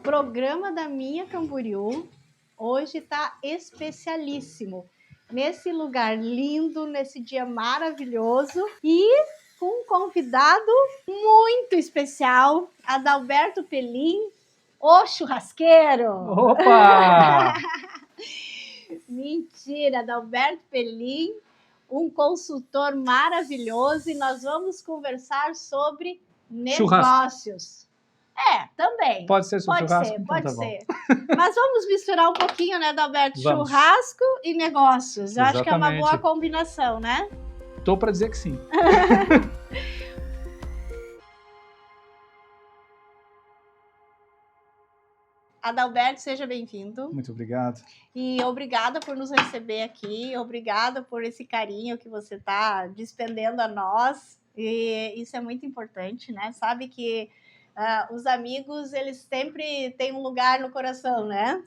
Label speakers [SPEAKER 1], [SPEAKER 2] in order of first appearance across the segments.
[SPEAKER 1] programa da Minha Camboriú hoje está especialíssimo. Nesse lugar lindo, nesse dia maravilhoso e com um convidado muito especial, Adalberto Pelim, o churrasqueiro.
[SPEAKER 2] Opa!
[SPEAKER 1] Mentira, Adalberto Pelim, um consultor maravilhoso, e nós vamos conversar sobre negócios. Também.
[SPEAKER 2] Pode ser sobre churrasco?
[SPEAKER 1] Pode
[SPEAKER 2] Então tá
[SPEAKER 1] ser. Mas vamos misturar um pouquinho, né, Adalberto?
[SPEAKER 2] Vamos.
[SPEAKER 1] Churrasco e negócios. Eu acho que é uma
[SPEAKER 2] Exatamente.
[SPEAKER 1] boa combinação, né?
[SPEAKER 2] Tô para dizer que sim.
[SPEAKER 1] Adalberto, seja bem-vindo.
[SPEAKER 2] Muito obrigado.
[SPEAKER 1] E obrigada por nos receber aqui, obrigada por esse carinho que você está despendendo a nós. E isso é muito importante, né? Sabe que os amigos, eles sempre têm um lugar no coração, né?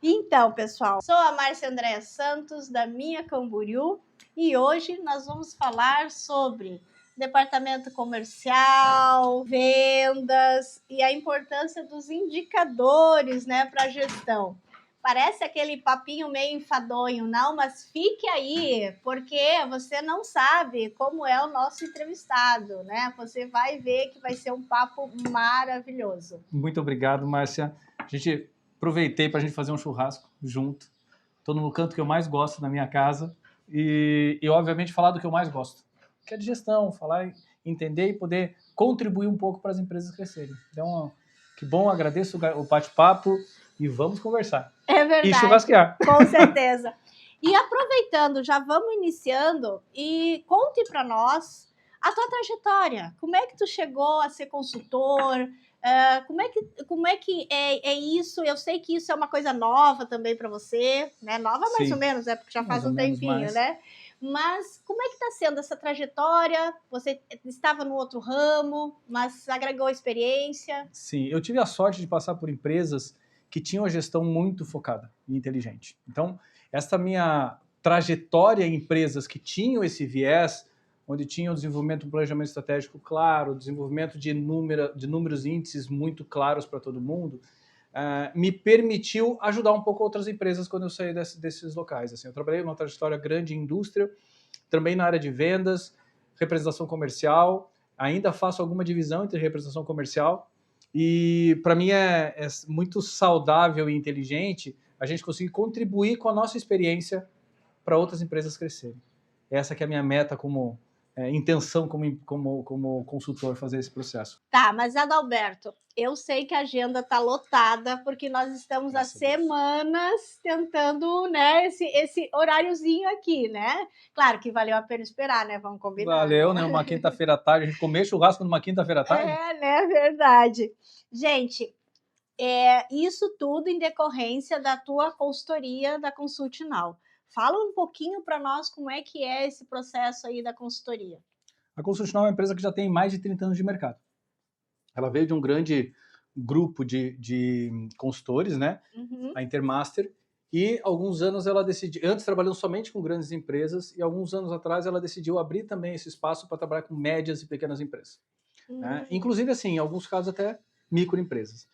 [SPEAKER 1] Então, pessoal, sou a Márcia Andréa Santos, da Minha Camboriú, e hoje nós vamos falar sobre departamento comercial, vendas e a importância dos indicadores, né, para a gestão. Parece aquele papinho meio enfadonho, não, mas fique aí, porque você não sabe como é o nosso entrevistado, né? Você vai ver que vai ser um papo maravilhoso.
[SPEAKER 2] Muito obrigado, Márcia. Aproveitei para a gente fazer um churrasco junto. Estou no canto que eu mais gosto na minha casa e, obviamente, falar do que eu mais gosto, que é de gestão, falar, entender e poder contribuir um pouco para as empresas crescerem. Então, que bom, agradeço o bate-papo e vamos conversar.
[SPEAKER 1] É verdade.
[SPEAKER 2] E churrasquear.
[SPEAKER 1] Com certeza. E aproveitando, já vamos iniciando e conte para nós a tua trajetória. Como é que tu chegou a ser consultor? Como é que é isso? Eu sei que isso é uma coisa nova também para você, né? Nova mais
[SPEAKER 2] Sim,
[SPEAKER 1] ou menos, porque já faz
[SPEAKER 2] mais
[SPEAKER 1] um tempinho, né? Mas como é que está sendo essa trajetória? Você estava no outro ramo, mas agregou experiência?
[SPEAKER 2] Sim, eu tive a sorte de passar por empresas que tinham a gestão muito focada e inteligente. Então, essa minha trajetória em empresas que tinham esse viés, onde tinham desenvolvimento de um planejamento estratégico claro, desenvolvimento de números e índices muito claros para todo mundo, me permitiu ajudar um pouco outras empresas quando eu saí desses locais. Assim, eu trabalhei numa trajetória grande em indústria, também na área de vendas, representação comercial, ainda faço alguma divisão entre representação comercial, e para mim é muito saudável e inteligente a gente conseguir contribuir com a nossa experiência para outras empresas crescerem. Essa que é a minha meta como intenção como consultor, fazer esse processo.
[SPEAKER 1] Tá, mas Adalberto, eu sei que a agenda tá lotada, porque nós estamos há semanas tentando, né, esse horáriozinho aqui, né? Claro que valeu a pena esperar, né? Vamos combinar.
[SPEAKER 2] Valeu, né? Uma quinta-feira à tarde, a gente comer churrasco numa quinta-feira à tarde?
[SPEAKER 1] É, né? Verdade. Gente, isso tudo em decorrência da tua consultoria da Consult Now. Fala um pouquinho para nós como é que é esse processo aí da consultoria.
[SPEAKER 2] A Consult Now é uma empresa que já tem mais de 30 anos de mercado. Ela veio de um grande grupo de consultores, né?
[SPEAKER 1] Uhum.
[SPEAKER 2] A Intermaster, e alguns anos ela decidiu, antes trabalhando somente com grandes empresas, e alguns anos atrás ela decidiu abrir também esse espaço para trabalhar com médias e pequenas empresas. Né? Inclusive, assim, em alguns casos até microempresas.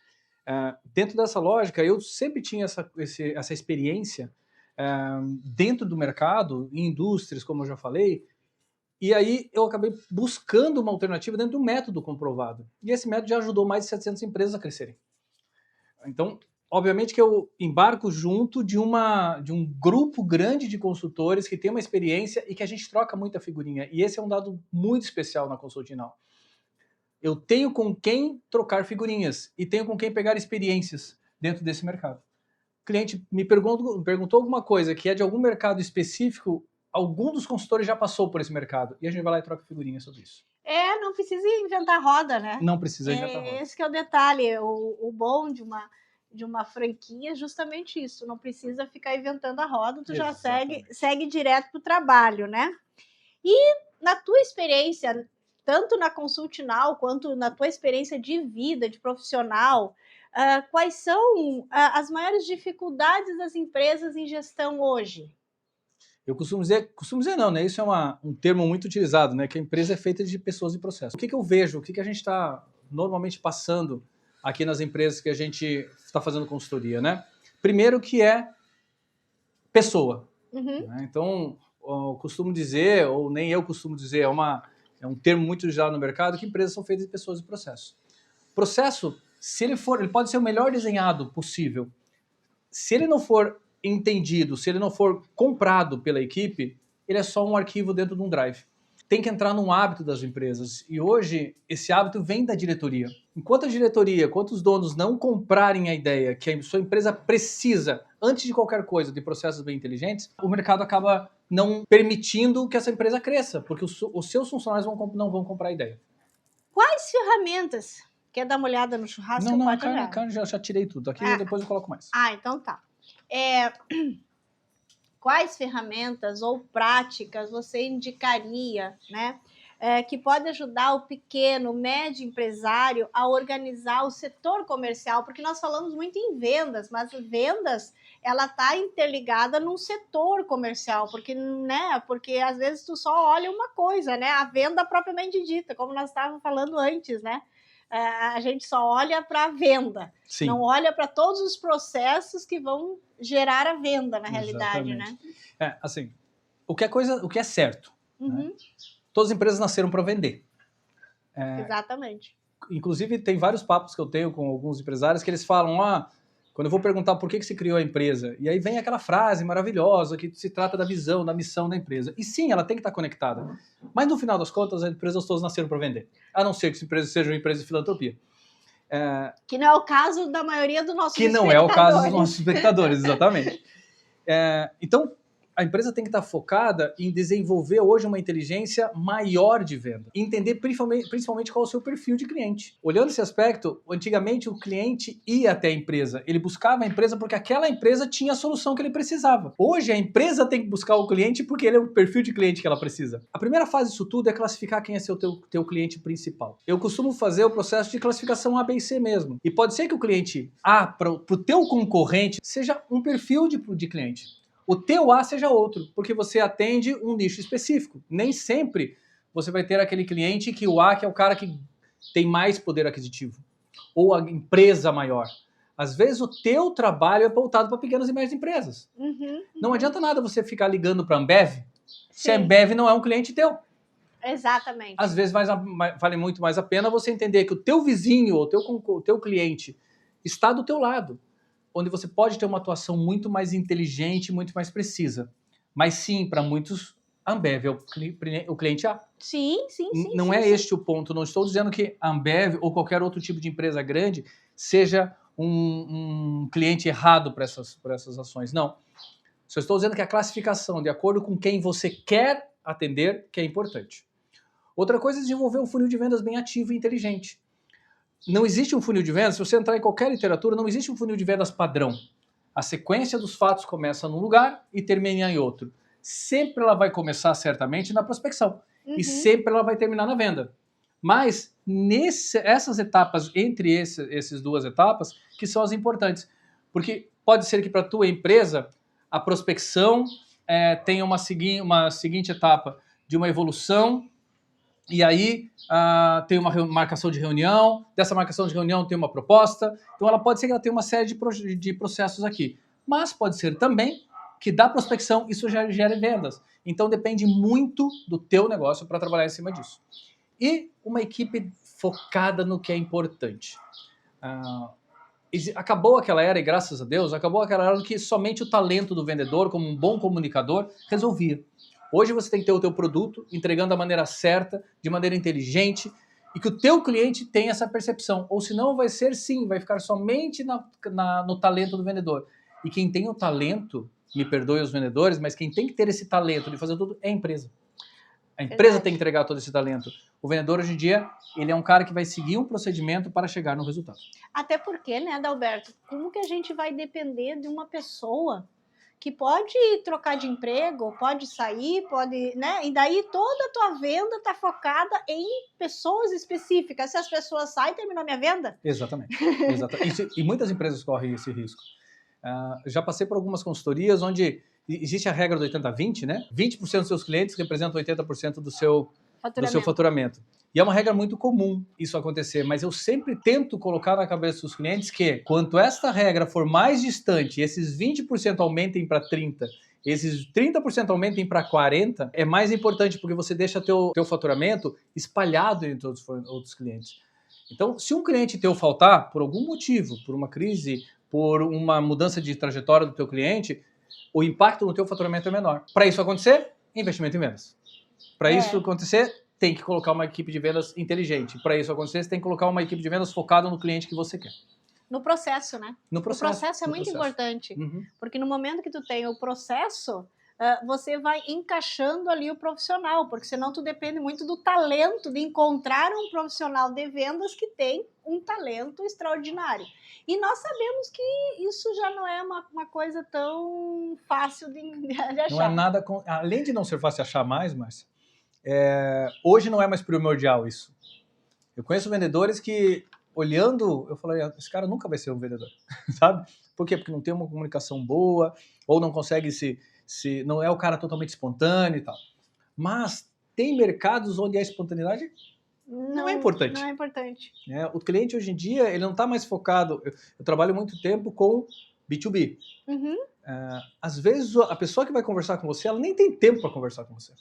[SPEAKER 2] Dentro dessa lógica, eu sempre tinha essa experiência dentro do mercado, em indústrias, como eu já falei, e aí eu acabei buscando uma alternativa dentro do método comprovado. E esse método já ajudou mais de 700 empresas a crescerem. Então, obviamente que eu embarco junto de um grupo grande de consultores que tem uma experiência e que a gente troca muita figurinha. E esse é um dado muito especial na Consult Now. Eu tenho com quem trocar figurinhas e tenho com quem pegar experiências dentro desse mercado. O cliente me perguntou alguma coisa que é de algum mercado específico, algum dos consultores já passou por esse mercado e a gente vai lá e troca figurinhas sobre isso.
[SPEAKER 1] Não precisa inventar roda, né?
[SPEAKER 2] Não precisa inventar roda.
[SPEAKER 1] Esse que é o detalhe, o bom de uma franquia é justamente isso, não precisa ficar inventando a roda, tu já segue direto para o trabalho, né? E na tua experiência, tanto na Consult Now quanto na tua experiência de vida, de profissional, quais são as maiores dificuldades das empresas em gestão hoje?
[SPEAKER 2] Eu costumo dizer não, né? Isso é um termo muito utilizado, né? Que a empresa é feita de pessoas e processos. O que eu vejo, o que a gente está normalmente passando aqui nas empresas que a gente está fazendo consultoria, né? Primeiro que é pessoa. Né? Então, eu costumo dizer, ou nem eu costumo dizer, é um termo muito usado no mercado, que empresas são feitas de pessoas e processos. Processo, se ele pode ser o melhor desenhado possível. Se ele não for entendido, se ele não for comprado pela equipe, ele é só um arquivo dentro de um drive. Tem que entrar num hábito das empresas. E hoje, esse hábito vem da diretoria. Enquanto a diretoria, enquanto os donos não comprarem a ideia que a sua empresa precisa, antes de qualquer coisa, de processos bem inteligentes, o mercado acaba não permitindo que essa empresa cresça, porque os seus funcionários não vão comprar a ideia.
[SPEAKER 1] Quais ferramentas? Quer dar uma olhada no churrasco?
[SPEAKER 2] Não, já tirei tudo. Aqui depois eu coloco mais.
[SPEAKER 1] Então tá. Quais ferramentas ou práticas você indicaria, né, que pode ajudar o pequeno, médio empresário a organizar o setor comercial? Porque nós falamos muito em vendas, mas vendas, ela está interligada num setor comercial, porque às vezes tu só olha uma coisa, né, a venda propriamente dita, como nós estávamos falando antes, né? A gente só olha para a venda, Sim. Não olha para todos os processos que vão gerar a venda, na realidade,
[SPEAKER 2] Exatamente. Né? Assim, o que é certo. Né? Todas as empresas nasceram para vender.
[SPEAKER 1] Exatamente.
[SPEAKER 2] Inclusive, tem vários papos que eu tenho com alguns empresários que eles falam, quando eu vou perguntar por que se criou a empresa, e aí vem aquela frase maravilhosa que se trata da visão, da missão da empresa. E sim, ela tem que estar conectada. Mas no final das contas, as empresas todas nasceram para vender. A não ser que as empresas sejam uma empresa de filantropia.
[SPEAKER 1] Que não é o caso da maioria dos nossos
[SPEAKER 2] espectadores. Que não é o caso dos nossos espectadores, exatamente. Então, a empresa tem que estar focada em desenvolver hoje uma inteligência maior de venda. Entender principalmente qual é o seu perfil de cliente. Olhando esse aspecto, antigamente o cliente ia até a empresa. Ele buscava a empresa porque aquela empresa tinha a solução que ele precisava. Hoje a empresa tem que buscar o cliente porque ele é o perfil de cliente que ela precisa. A primeira fase disso tudo é classificar quem é seu teu cliente principal. Eu costumo fazer o processo de classificação A, B e C mesmo. E pode ser que o cliente A, para o teu concorrente, seja um perfil de cliente. O teu A seja outro, porque você atende um nicho específico. Nem sempre você vai ter aquele cliente que o A, que é o cara que tem mais poder aquisitivo, ou a empresa maior. Às vezes o teu trabalho é voltado para pequenas e médias empresas. Não adianta nada você ficar ligando para a Ambev, se a Ambev não é um cliente teu.
[SPEAKER 1] Exatamente.
[SPEAKER 2] Às vezes vale muito mais a pena você entender que o teu vizinho ou o teu cliente está do teu lado, onde você pode ter uma atuação muito mais inteligente, muito mais precisa. Mas sim, para muitos, a Ambev é o cliente A.
[SPEAKER 1] Sim.
[SPEAKER 2] Não é este o ponto. Não estou dizendo que a Ambev ou qualquer outro tipo de empresa grande seja um cliente errado para essas ações. Não. Só estou dizendo que a classificação, de acordo com quem você quer atender, que é importante. Outra coisa é desenvolver um funil de vendas bem ativo e inteligente. Não existe um funil de vendas, se você entrar em qualquer literatura, não existe um funil de vendas padrão. A sequência dos fatos começa num lugar e termina em outro. Sempre ela vai começar, certamente, na prospecção. E sempre ela vai terminar na venda. Mas, essas etapas, entre essas duas etapas, que são as importantes. Porque pode ser que para a tua empresa, a prospecção tenha uma seguinte etapa de uma evolução. E aí tem uma marcação de reunião, dessa marcação de reunião tem uma proposta, então ela pode ser que ela tenha uma série de processos aqui. Mas pode ser também que da prospecção isso já gere vendas. Então depende muito do teu negócio para trabalhar em cima disso. E uma equipe focada no que é importante. Acabou aquela era, e graças a Deus, acabou aquela era que somente o talento do vendedor, como um bom comunicador, resolvia. Hoje você tem que ter o teu produto entregando da maneira certa, de maneira inteligente, e que o teu cliente tenha essa percepção. Ou senão vai ficar somente no talento do vendedor. E quem tem o talento, me perdoe os vendedores, mas quem tem que ter esse talento de fazer tudo é a empresa. A empresa tem que entregar todo esse talento. O vendedor, hoje em dia, ele é um cara que vai seguir um procedimento para chegar no resultado.
[SPEAKER 1] Até porque, né, Adalberto, como que a gente vai depender de uma pessoa que pode trocar de emprego, pode sair, né? E daí toda a tua venda está focada em pessoas específicas. Se as pessoas saem, terminou a minha venda?
[SPEAKER 2] Exatamente. E muitas empresas correm esse risco. Já passei por algumas consultorias onde existe a regra do 80-20, né? 20% dos seus clientes representam 80% do seu faturamento. E é uma regra muito comum isso acontecer, mas eu sempre tento colocar na cabeça dos clientes que, quanto esta regra for mais distante, esses 20% aumentem para 30%, esses 30% aumentem para 40%, é mais importante porque você deixa teu faturamento espalhado entre outros clientes. Então, se um cliente teu faltar, por algum motivo, por uma crise, por uma mudança de trajetória do teu cliente, o impacto no teu faturamento é menor. Para isso acontecer, investimento em vendas. Para isso acontecer, tem que colocar uma equipe de vendas inteligente. Para isso acontecer, você tem que colocar uma equipe de vendas focada no cliente que você quer.
[SPEAKER 1] No processo, né?
[SPEAKER 2] No processo.
[SPEAKER 1] O processo é muito importante.
[SPEAKER 2] Uhum.
[SPEAKER 1] Porque no momento que tu tem o processo, você vai encaixando ali o profissional, porque senão tu depende muito do talento, de encontrar um profissional de vendas que tem um talento extraordinário. E nós sabemos que isso já não é uma coisa tão fácil de achar.
[SPEAKER 2] Não é nada... Além de não ser fácil achar mais, Márcia, hoje não é mais primordial isso. Eu conheço vendedores que, olhando, eu falei, esse cara nunca vai ser um vendedor, sabe? Por quê? Porque não tem uma comunicação boa, ou não consegue não é o cara totalmente espontâneo e tal. Mas tem mercados onde a espontaneidade não é importante.
[SPEAKER 1] Não é importante.
[SPEAKER 2] O cliente hoje em dia, ele não está mais focado... Eu trabalho muito tempo com B2B.
[SPEAKER 1] Uhum.
[SPEAKER 2] Às vezes, a pessoa que vai conversar com você, ela nem tem tempo para conversar com você.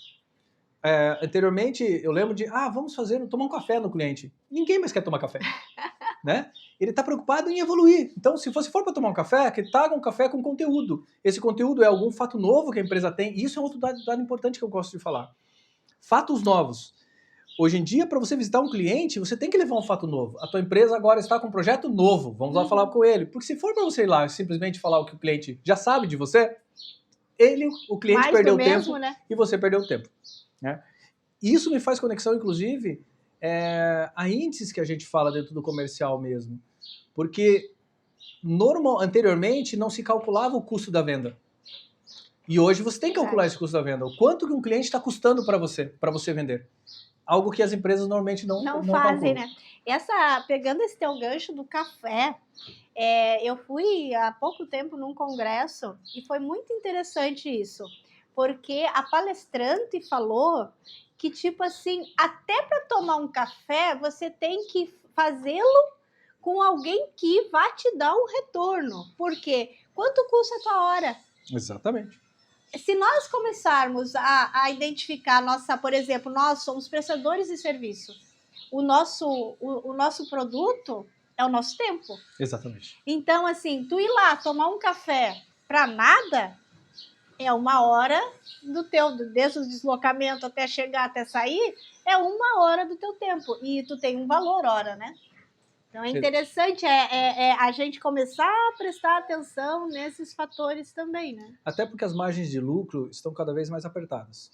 [SPEAKER 2] Anteriormente, eu lembro de, vamos tomar um café no cliente. Ninguém mais quer tomar café, né? Ele está preocupado em evoluir. Então, se for para tomar um café, que traga um café com conteúdo. Esse conteúdo é algum fato novo que a empresa tem. E isso é outro dado importante que eu gosto de falar. Fatos novos. Hoje em dia, para você visitar um cliente, você tem que levar um fato novo. A tua empresa agora está com um projeto novo. Vamos lá falar com ele. Porque se for para você ir lá e simplesmente falar o que o cliente já sabe de você, o cliente perdeu tempo, né? E você perdeu tempo. Né? Isso me faz conexão, inclusive, a índices que a gente fala dentro do comercial mesmo. Porque anteriormente não se calculava o custo da venda. E hoje você tem que calcular esse custo da venda. O quanto que um cliente está custando para você vender. Algo que as empresas normalmente não fazem,
[SPEAKER 1] né? Pegando esse teu gancho do café, eu fui há pouco tempo num congresso e foi muito interessante isso. Porque a palestrante falou que, tipo assim, até para tomar um café, você tem que fazê-lo com alguém que vai te dar um retorno. Por quê? Quanto custa a tua hora?
[SPEAKER 2] Exatamente.
[SPEAKER 1] Se nós começarmos a identificar por exemplo, nós somos prestadores de serviço. O nosso produto é o nosso tempo.
[SPEAKER 2] Exatamente.
[SPEAKER 1] Então, assim, tu ir lá tomar um café para nada... É 1 hora desde o deslocamento até chegar, até sair, é 1 hora do teu tempo. E tu tem um valor hora, né? Então é interessante a gente começar a prestar atenção nesses fatores também, né?
[SPEAKER 2] Até porque as margens de lucro estão cada vez mais apertadas.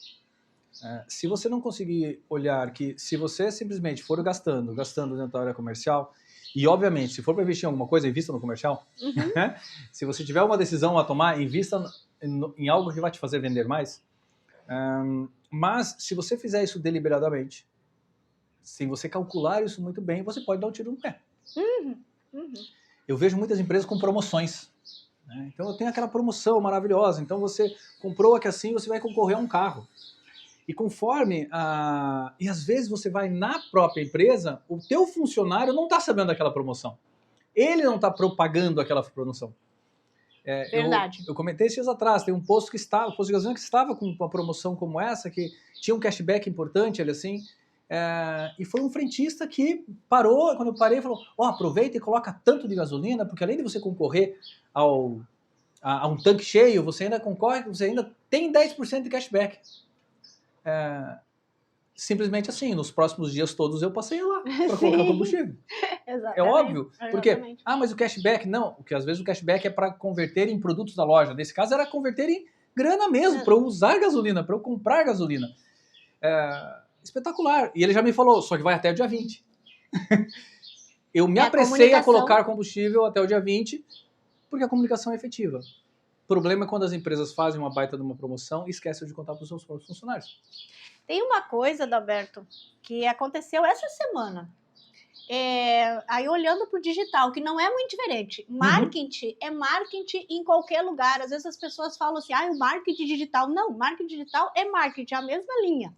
[SPEAKER 2] Se você não conseguir olhar que se você simplesmente for gastando dentro da área comercial, e obviamente, se for para investir em alguma coisa, invista no comercial. Uhum. Se você tiver uma decisão a tomar, invista em algo que vai te fazer vender mais. Mas se você fizer isso deliberadamente, sem você calcular isso muito bem, você pode dar um tiro no pé.
[SPEAKER 1] Uhum. Uhum.
[SPEAKER 2] Eu vejo muitas empresas com promoções. Né? Então eu tenho aquela promoção maravilhosa. Então você comprou aqui assim, você vai concorrer a um carro. E conforme... E às vezes você vai na própria empresa, o teu funcionário não está sabendo daquela promoção. Ele não está propagando aquela promoção.
[SPEAKER 1] Verdade.
[SPEAKER 2] Eu comentei esses dias atrás, tem um posto de gasolina que estava com uma promoção como essa, que tinha um cashback importante, ele assim, e foi um frentista que parou, quando eu parei, falou, aproveita e coloca tanto de gasolina, porque além de você concorrer a um tanque cheio, você ainda concorre, você ainda tem 10% de cashback. Simplesmente assim, nos próximos dias todos eu passei lá para colocar combustível.
[SPEAKER 1] Exatamente.
[SPEAKER 2] É óbvio. Porque, mas o cashback, não, porque às vezes o cashback é para converter em produtos da loja. Nesse caso era converter em grana mesmo, para eu usar gasolina, para eu comprar gasolina. Espetacular. E ele já me falou, só que vai até o dia 20. Eu me apressei a colocar combustível até o dia 20, porque a comunicação é efetiva. O problema é quando as empresas fazem uma baita de uma promoção e esquecem de contar para os seus próprios funcionários.
[SPEAKER 1] Tem uma coisa, Adalberto, que aconteceu essa semana. Aí olhando para o digital, que não é muito diferente. Marketing é marketing em qualquer lugar. Às vezes as pessoas falam assim, o marketing digital. Não, marketing digital é marketing, é a mesma linha.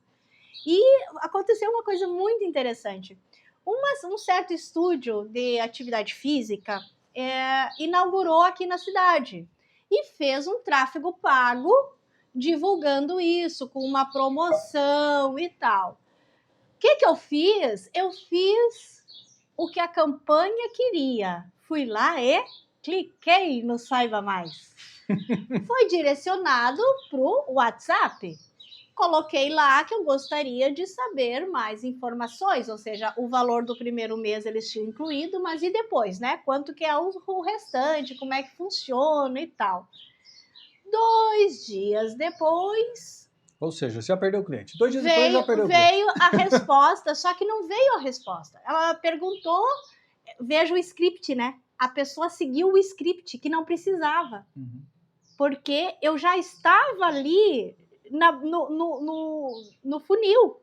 [SPEAKER 1] E aconteceu uma coisa muito interessante. Um certo estúdio de atividade física inaugurou aqui na cidade e fez um tráfego pago divulgando isso, com uma promoção e tal. O que eu fiz? Eu fiz o que a campanha queria. Fui lá e cliquei no Saiba Mais. Foi direcionado para o WhatsApp. Coloquei lá que eu gostaria de saber mais informações, ou seja, o valor do primeiro mês eles tinham incluído, mas e depois, né? Quanto que é o restante, como é que funciona e tal. 2 dias depois...
[SPEAKER 2] Ou seja, você já perdeu o cliente. 2 dias depois já perdeu o cliente.
[SPEAKER 1] Veio a resposta, só que não veio a resposta. Ela perguntou, veja o script, né? A pessoa seguiu o script que não precisava. Porque eu já estava ali no funil.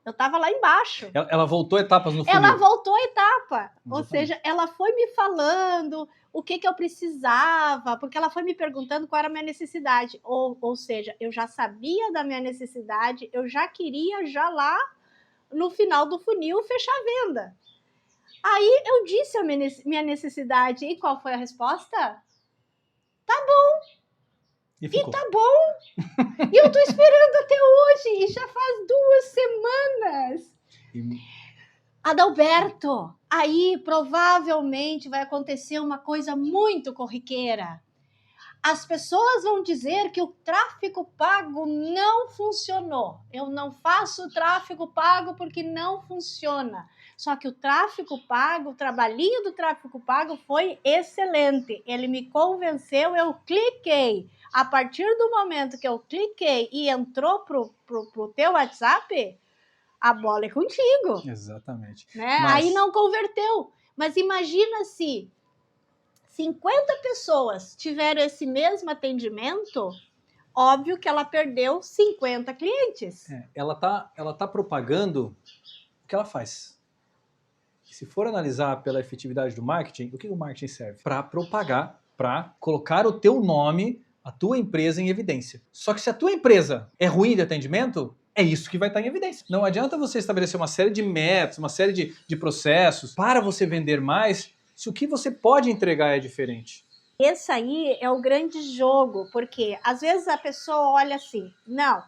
[SPEAKER 1] Eu estava lá embaixo.
[SPEAKER 2] Ela voltou etapas no funil.
[SPEAKER 1] Ela voltou etapa.
[SPEAKER 2] Exatamente.
[SPEAKER 1] Ou seja, ela foi me falando o que eu precisava, porque ela foi me perguntando qual era a minha necessidade. Ou seja, eu já sabia da minha necessidade, eu já queria já lá no final do funil fechar a venda. Aí eu disse a minha necessidade. E qual foi a resposta? Tá bom. E tá bom. E eu tô esperando até hoje. E já faz 2 semanas. Adalberto, aí provavelmente vai acontecer uma coisa muito corriqueira. As pessoas vão dizer que o tráfego pago não funcionou. Eu não faço tráfego pago porque não funciona. Só que o tráfego pago, o trabalhinho do tráfego pago foi excelente. Ele me convenceu, eu cliquei. A partir do momento que eu cliquei e entrou pro teu WhatsApp, a bola é contigo.
[SPEAKER 2] Exatamente.
[SPEAKER 1] Né? Aí não converteu. Mas imagina se 50 pessoas tiveram esse mesmo atendimento, óbvio que ela perdeu 50 clientes.
[SPEAKER 2] Ela tá propagando o que ela faz. Se for analisar pela efetividade do marketing, o que o marketing serve? Para propagar, para colocar o teu nome, a tua empresa em evidência. Só que se a tua empresa é ruim de atendimento, é isso que vai estar em evidência. Não adianta você estabelecer uma série de métodos, uma série de processos para você vender mais, se o que você pode entregar é diferente.
[SPEAKER 1] Esse aí é o grande jogo, porque às vezes a pessoa olha assim, não,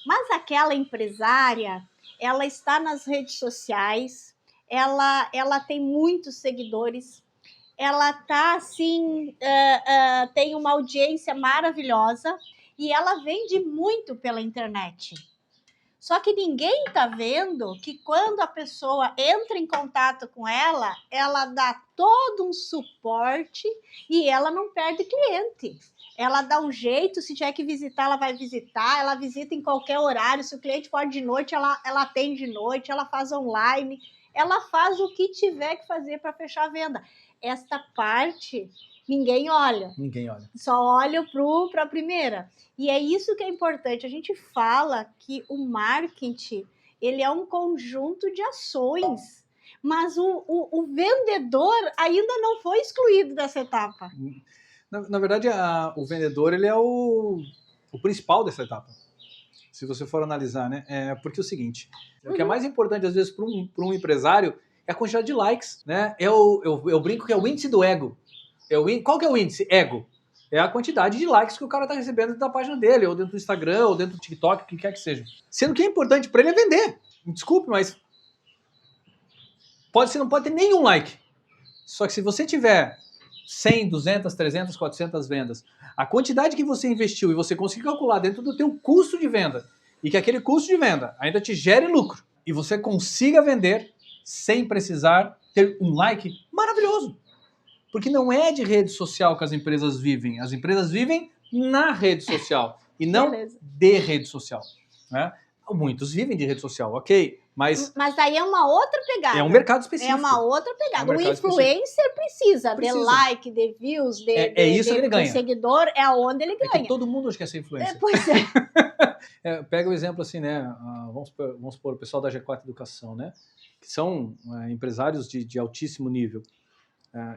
[SPEAKER 1] mas aquela empresária, ela está nas redes sociais, ela tem muitos seguidores, ela tá assim, tem uma audiência maravilhosa e ela vende muito pela internet. Só que ninguém tá vendo que quando a pessoa entra em contato com ela, ela dá todo um suporte e ela não perde cliente. Ela dá um jeito, se tiver que visitar, ela vai visitar, ela visita em qualquer horário, se o cliente pode de noite, ela atende de noite, ela faz online, ela faz o que tiver que fazer para fechar a venda. Esta parte ninguém olha.
[SPEAKER 2] Ninguém olha.
[SPEAKER 1] Só olha para a primeira. E é isso que é importante. A gente fala que o marketing, ele é um conjunto de ações, mas o vendedor ainda não foi excluído dessa etapa.
[SPEAKER 2] Na verdade, o vendedor ele é o principal dessa etapa. Se você for analisar, né? Porque é o seguinte, o que é mais importante às vezes para um empresário é a quantidade de likes, né? Eu brinco que é o índice do ego. Qual que é o índice? Ego. É a quantidade de likes que o cara está recebendo dentro da página dele, ou dentro do Instagram, ou dentro do TikTok, o que quer que seja. Sendo que é importante para ele é vender. Desculpe, mas você não pode ter nenhum like. Só que se você tiver 100, 200, 300, 400 vendas, a quantidade que você investiu e você conseguir calcular dentro do teu custo de venda, e que aquele custo de venda ainda te gere lucro, e você consiga vender sem precisar ter um like, maravilhoso. Porque não é de rede social que as empresas vivem. As empresas vivem na rede social e não de rede social. Né? Muitos vivem de rede social, ok. Mas
[SPEAKER 1] aí é uma outra pegada.
[SPEAKER 2] É um mercado específico.
[SPEAKER 1] É uma outra pegada. O influencer precisa de like, de views, de seguidor, é onde ele ganha.
[SPEAKER 2] Que todo mundo quer ser influencer.
[SPEAKER 1] Pois é.
[SPEAKER 2] Pega o exemplo assim, né? Vamos supor o pessoal da G4 Educação, né? Que são empresários de altíssimo nível.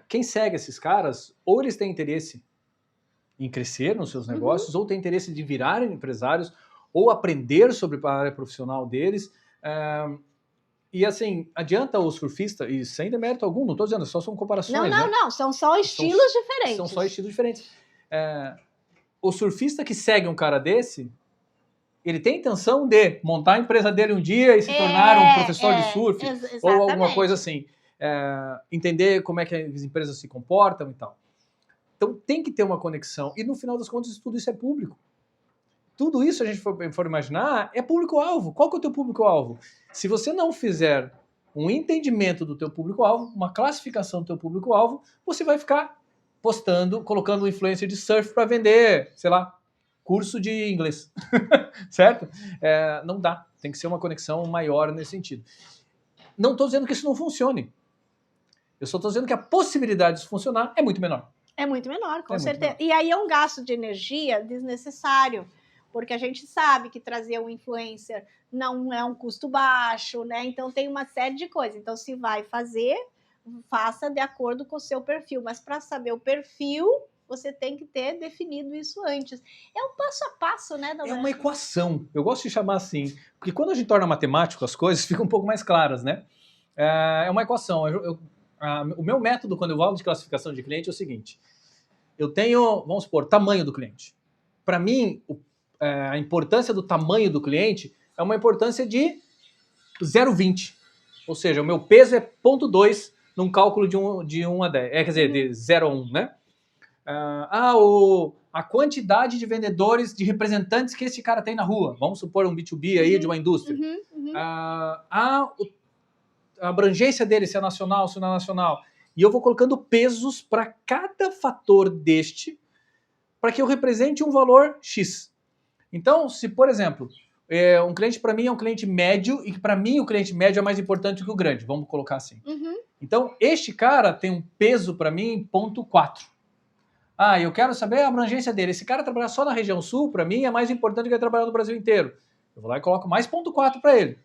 [SPEAKER 2] Quem segue esses caras, ou eles têm interesse em crescer nos seus negócios, ou têm interesse de virarem empresários, ou aprender sobre a área profissional deles. E assim, adianta o surfista, e sem demérito algum, não estou dizendo, só são comparações.
[SPEAKER 1] Não, são só estilos diferentes.
[SPEAKER 2] São só estilos diferentes. O surfista que segue um cara desse, ele tem intenção de montar a empresa dele um dia e se tornar um professor de surf, ou alguma coisa assim. Entender como é que as empresas se comportam e tal. Então tem que ter uma conexão. E no final das contas, tudo isso é público. Tudo isso, a gente for imaginar, é público-alvo. Qual que é o teu público-alvo? Se você não fizer um entendimento do teu público-alvo, uma classificação do teu público-alvo, você vai ficar postando, colocando um influencer de surf para vender, sei lá, curso de inglês. Certo? Não dá. Tem que ser uma conexão maior nesse sentido. Não estou dizendo que isso não funcione. Eu só estou dizendo que a possibilidade de funcionar é muito menor.
[SPEAKER 1] É muito menor, com certeza. E aí é um gasto de energia desnecessário, porque a gente sabe que trazer um influencer não é um custo baixo, né? Então tem uma série de coisas. Então, se vai fazer, faça de acordo com o seu perfil. Mas para saber o perfil, você tem que ter definido isso antes. É um passo a passo, né, Dalberto?
[SPEAKER 2] É uma equação. Eu gosto de chamar assim, porque quando a gente torna matemático as coisas, ficam um pouco mais claras, né? É uma equação. O meu método, quando eu falo de classificação de cliente, é o seguinte. Eu tenho, vamos supor, tamanho do cliente. Para mim, a importância do tamanho do cliente é uma importância de 0,20. Ou seja, o meu peso é 0,2 num cálculo de 1 a 10. Quer dizer, de 0 a 1, né? A quantidade de vendedores, de representantes que esse cara tem na rua. Vamos supor um B2B aí de uma indústria. A abrangência dele, se é nacional, se não é nacional. E eu vou colocando pesos para cada fator deste para que eu represente um valor X. Então, se, por exemplo, um cliente para mim é um cliente médio e que para mim o cliente médio é mais importante que o grande, vamos colocar assim. Então, este cara tem um peso para mim 0,4. Eu quero saber a abrangência dele. Esse cara trabalhar só na região sul, para mim, é mais importante do que ele trabalhar no Brasil inteiro. Eu vou lá e coloco mais 0,4 para ele.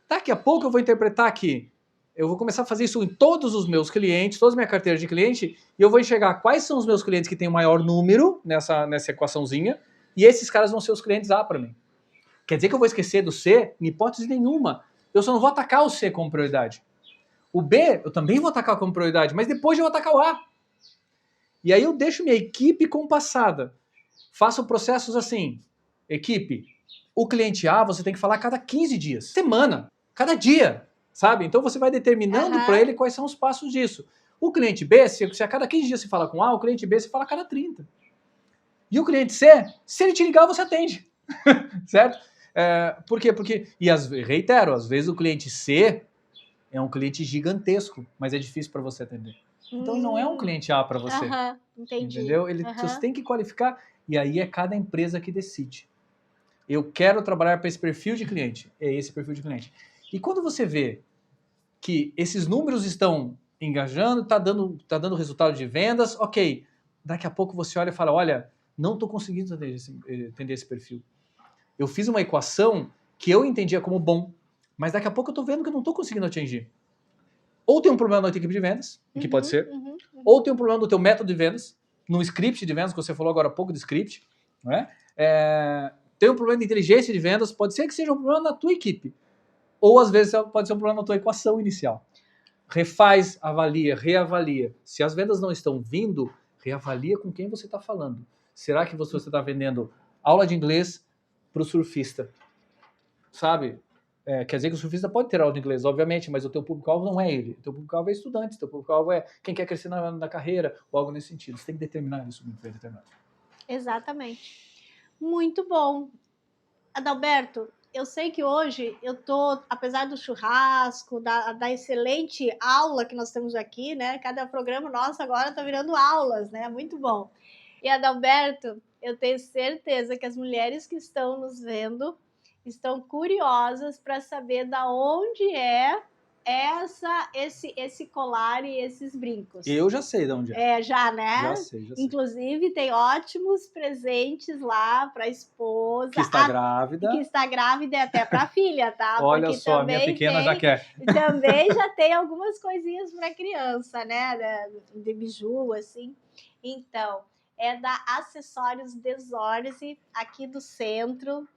[SPEAKER 2] Daqui a pouco eu vou interpretar aqui. Eu vou começar a fazer isso em todos os meus clientes, todas as minhas carteiras de cliente, e eu vou enxergar quais são os meus clientes que têm o maior número nessa equaçãozinha, e esses caras vão ser os clientes A para mim. Quer dizer que eu vou esquecer do C? Em hipótese nenhuma. Eu só não vou atacar o C como prioridade. O B, eu também vou atacar como prioridade, mas depois eu vou atacar o A. E aí eu deixo minha equipe compassada. Faço processos assim. Equipe, o cliente A você tem que falar a cada 15 dias. Semana, cada dia. Sabe? Então você vai determinando para ele quais são os passos disso. O cliente B, se a cada 15 dias você fala com A, o cliente B você fala a cada 30. E o cliente C, se ele te ligar, você atende. Certo? Por quê? Porque, reitero, às vezes o cliente C é um cliente gigantesco, mas é difícil para você atender. Então não é um cliente A para você.
[SPEAKER 1] Entendi.
[SPEAKER 2] Entendeu? Você tem que qualificar, e aí é cada empresa que decide. Eu quero trabalhar para esse perfil de cliente. É esse perfil de cliente. E quando você vê que esses números estão engajando, está dando resultado de vendas, ok. Daqui a pouco você olha e fala, olha, não estou conseguindo entender esse perfil. Eu fiz uma equação que eu entendia como bom, mas daqui a pouco eu estou vendo que eu não estou conseguindo atingir. Ou tem um problema na tua equipe de vendas, que pode ser, ou tem um problema do teu método de vendas, no script de vendas, que você falou agora há pouco de script, não é? Tem um problema de inteligência de vendas, pode ser que seja um problema na tua equipe. Ou, às vezes, pode ser um problema na tua equação inicial. Refaz, avalia, reavalia. Se as vendas não estão vindo, reavalia com quem você está falando. Será que você está vendendo aula de inglês para o surfista? Sabe? Quer dizer que o surfista pode ter aula de inglês, obviamente, mas o teu público-alvo não é ele. O teu público-alvo é estudante, o teu público-alvo é quem quer crescer na carreira, ou algo nesse sentido. Você tem que determinar isso muito bem determinado.
[SPEAKER 1] Exatamente. Muito bom. Adalberto, eu sei que hoje eu tô, apesar do churrasco, da excelente aula que nós temos aqui, né? Cada programa nosso agora tá virando aulas, né? Muito bom. E, Adalberto, eu tenho certeza que as mulheres que estão nos vendo estão curiosas para saber da onde é esse colar e esses brincos.
[SPEAKER 2] Eu já sei de onde é.
[SPEAKER 1] Já, né?
[SPEAKER 2] Já sei.
[SPEAKER 1] Inclusive, tem ótimos presentes lá para a esposa.
[SPEAKER 2] Que está grávida.
[SPEAKER 1] Que está grávida e até para a filha, tá?
[SPEAKER 2] Olha porque só, minha pequena já quer.
[SPEAKER 1] Também já tem algumas coisinhas para criança, né? De biju, assim. Então, é da Acessórios Desordem, aqui do centro,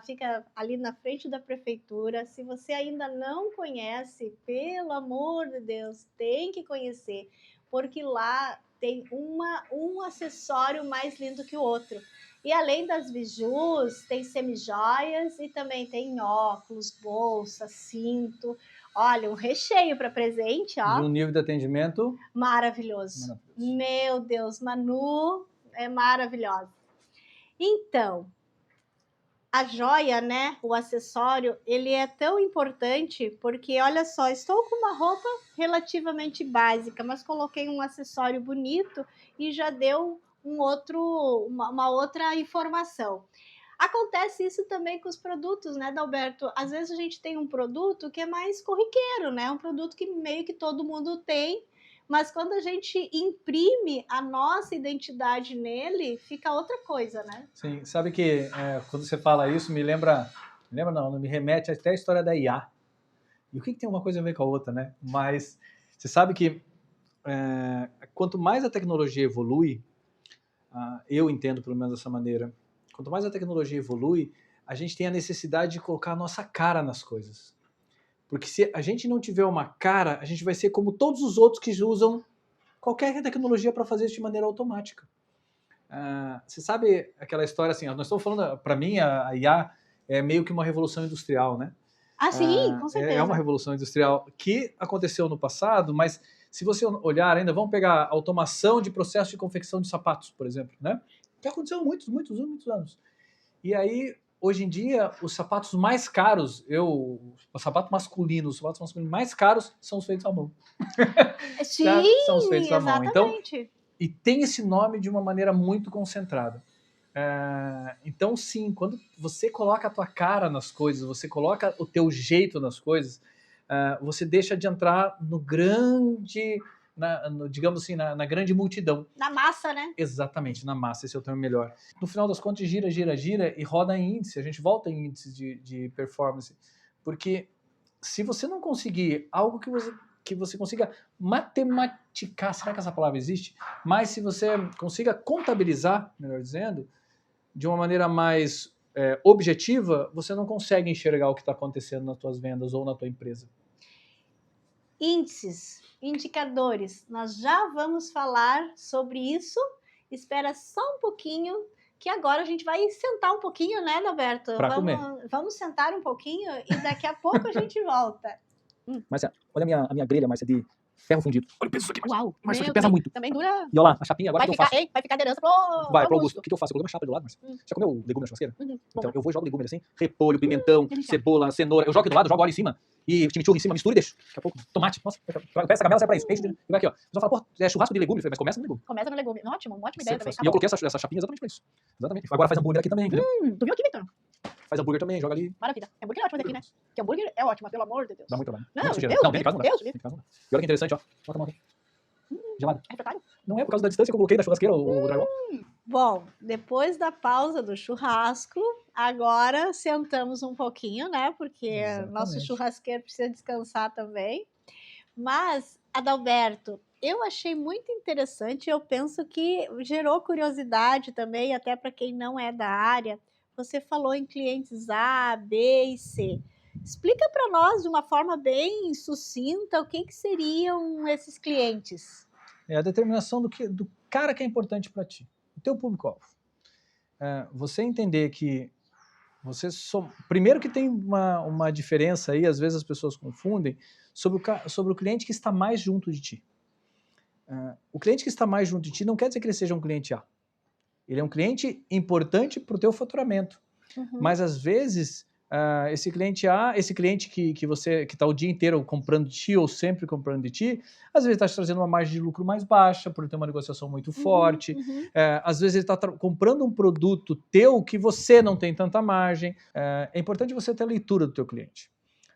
[SPEAKER 1] fica ali na frente da prefeitura. Se você ainda não conhece, pelo amor de Deus, tem que conhecer, porque lá tem um acessório mais lindo que o outro. E além das bijus, tem semijoias e também tem óculos, bolsa, cinto. Olha, um recheio para presente, ó.
[SPEAKER 2] De um nível de atendimento
[SPEAKER 1] maravilhoso. Meu Deus, Manu é maravilhosa. Então, a joia, né, o acessório, ele é tão importante porque, olha só, estou com uma roupa relativamente básica, mas coloquei um acessório bonito e já deu uma outra informação. Acontece isso também com os produtos, né, Dalberto? Às vezes a gente tem um produto que é mais corriqueiro, né? Um produto que meio que todo mundo tem, mas quando a gente imprime a nossa identidade nele, fica outra coisa, né?
[SPEAKER 2] Sim, sabe que quando você fala isso, me remete até a história da IA. E o que tem uma coisa a ver com a outra, né? Mas você sabe que quanto mais a tecnologia evolui, eu entendo pelo menos dessa maneira, quanto mais a tecnologia evolui, a gente tem a necessidade de colocar a nossa cara nas coisas. Porque se a gente não tiver uma cara, a gente vai ser como todos os outros que usam qualquer tecnologia para fazer isso de maneira automática. Você sabe aquela história assim, nós estamos falando, para mim, a IA é meio que uma revolução industrial, né?
[SPEAKER 1] Sim, com certeza.
[SPEAKER 2] É uma revolução industrial que aconteceu no passado, mas se você olhar ainda, vamos pegar a automação de processo de confecção de sapatos, por exemplo, né? Que aconteceu há muitos anos. E aí, hoje em dia, os sapatos mais caros, os sapatos masculinos mais caros são os feitos à mão.
[SPEAKER 1] Sim,
[SPEAKER 2] são os feitos à mão. Então,
[SPEAKER 1] exatamente.
[SPEAKER 2] e tem esse nome de uma maneira muito concentrada. Então, sim, quando você coloca a tua cara nas coisas, você coloca o teu jeito nas coisas, você deixa de entrar no grande, digamos assim, na grande multidão.
[SPEAKER 1] Na massa, né?
[SPEAKER 2] Exatamente, na massa, esse é o termo melhor. No final das contas, gira e roda em índice, a gente volta em índices de performance. Porque se você não conseguir algo que você consiga matematicar, será que essa palavra existe? Mas se você consiga contabilizar, melhor dizendo, de uma maneira mais objetiva, você não consegue enxergar o que está acontecendo nas tuas vendas ou na tua empresa.
[SPEAKER 1] Índices, indicadores, nós já vamos falar sobre isso. Espera só um pouquinho, que agora a gente vai sentar um pouquinho, né, Norberto? Vamos sentar um pouquinho e daqui a pouco a gente volta.
[SPEAKER 3] Márcia, olha a minha grelha, Márcia, de ferro fundido. Olha o peso disso aqui, Márcia.
[SPEAKER 1] Uau,
[SPEAKER 3] Márcia, isso aqui pesa muito.
[SPEAKER 1] Também dura.
[SPEAKER 3] E olha lá, a chapinha, agora o que eu faço?
[SPEAKER 1] Vai ficar de herança pro
[SPEAKER 3] Augusto. O que eu faço? Eu coloquei uma chapa do lado, Márcia. Já comeu legume na churrasqueira? Então, eu vou e jogo legume assim, repolho, pimentão, cebola, cenoura. Eu jogo aqui do lado, jogo óleo em cima. E chimichurri em cima, mistura e deixo. Daqui a pouco, tomate. Nossa, essa camela serve pra isso. E vai aqui, ó. Você vai falar, pô, é churrasco de legume. Mas começa no legume.
[SPEAKER 1] Começa no legume. Ótimo, uma ótima ideia também.
[SPEAKER 3] E eu coloquei essa chapinha exatamente pra isso. Exatamente. Agora faz hambúrguer aqui também, entendeu?
[SPEAKER 1] Tu viu aqui, Victor?
[SPEAKER 3] Faz hambúrguer também, joga ali.
[SPEAKER 1] Maravilha. Hambúrguer é ótimo daqui, né? Que hambúrguer é ótimo, pelo amor de Deus.
[SPEAKER 3] Dá muito trabalho.
[SPEAKER 1] Não,
[SPEAKER 3] Deus,
[SPEAKER 1] Deus,
[SPEAKER 3] não, tem que fazer, não dá.
[SPEAKER 1] Deus,
[SPEAKER 3] Tem que fazer, não dá. E olha que interessante, ó. Bota a mão aqui. Gelado.
[SPEAKER 1] É refratário?
[SPEAKER 3] Não é por causa da distância que eu coloquei da churrasqueira, o dragão.
[SPEAKER 1] Bom, depois da pausa do churrasco, agora sentamos um pouquinho, né? Porque nosso churrasqueiro precisa descansar também. Mas, Adalberto, eu achei muito interessante, eu penso que gerou curiosidade também, até para quem não é da área. Você falou em clientes A, B e C. Explica para nós de uma forma bem sucinta o que seriam esses clientes.
[SPEAKER 2] É a determinação do cara que é importante para ti, o teu público-alvo. Você entender que primeiro que tem uma diferença aí, às vezes as pessoas confundem, sobre o cliente que está mais junto de ti. O cliente que está mais junto de ti não quer dizer que ele seja um cliente A. Ele é um cliente importante para o teu faturamento. Mas às vezes esse cliente A, esse cliente que está o dia inteiro comprando de ti ou sempre comprando de ti, às vezes está te trazendo uma margem de lucro mais baixa por ter uma negociação muito forte. Às vezes ele está comprando um produto teu que você não tem tanta margem. É importante você ter a leitura do teu cliente.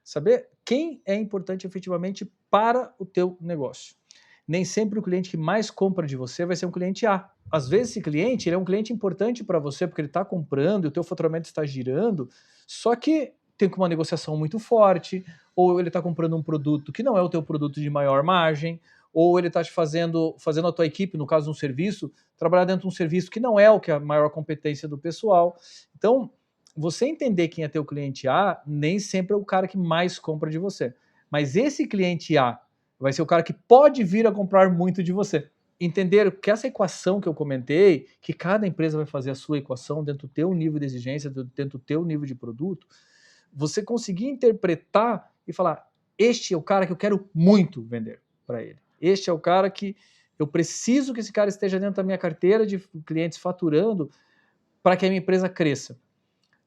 [SPEAKER 2] Saber quem é importante efetivamente para o teu negócio. Nem sempre o cliente que mais compra de você vai ser um cliente A. Às vezes esse cliente ele é um cliente importante para você porque ele está comprando e o teu faturamento está girando, só que tem uma negociação muito forte, ou ele está comprando um produto que não é o teu produto de maior margem, ou ele está te fazendo a tua equipe, no caso de um serviço, trabalhar dentro de um serviço que não é o que é a maior competência do pessoal. Então, você entender quem é teu cliente A, nem sempre é o cara que mais compra de você. Mas esse cliente A vai ser o cara que pode vir a comprar muito de você. Entender que essa equação que eu comentei, que cada empresa vai fazer a sua equação dentro do teu nível de exigência, dentro do teu nível de produto, você conseguir interpretar e falar, este é o cara que eu quero muito vender para ele. Este é o cara que eu preciso que esse cara esteja dentro da minha carteira de clientes faturando para que a minha empresa cresça.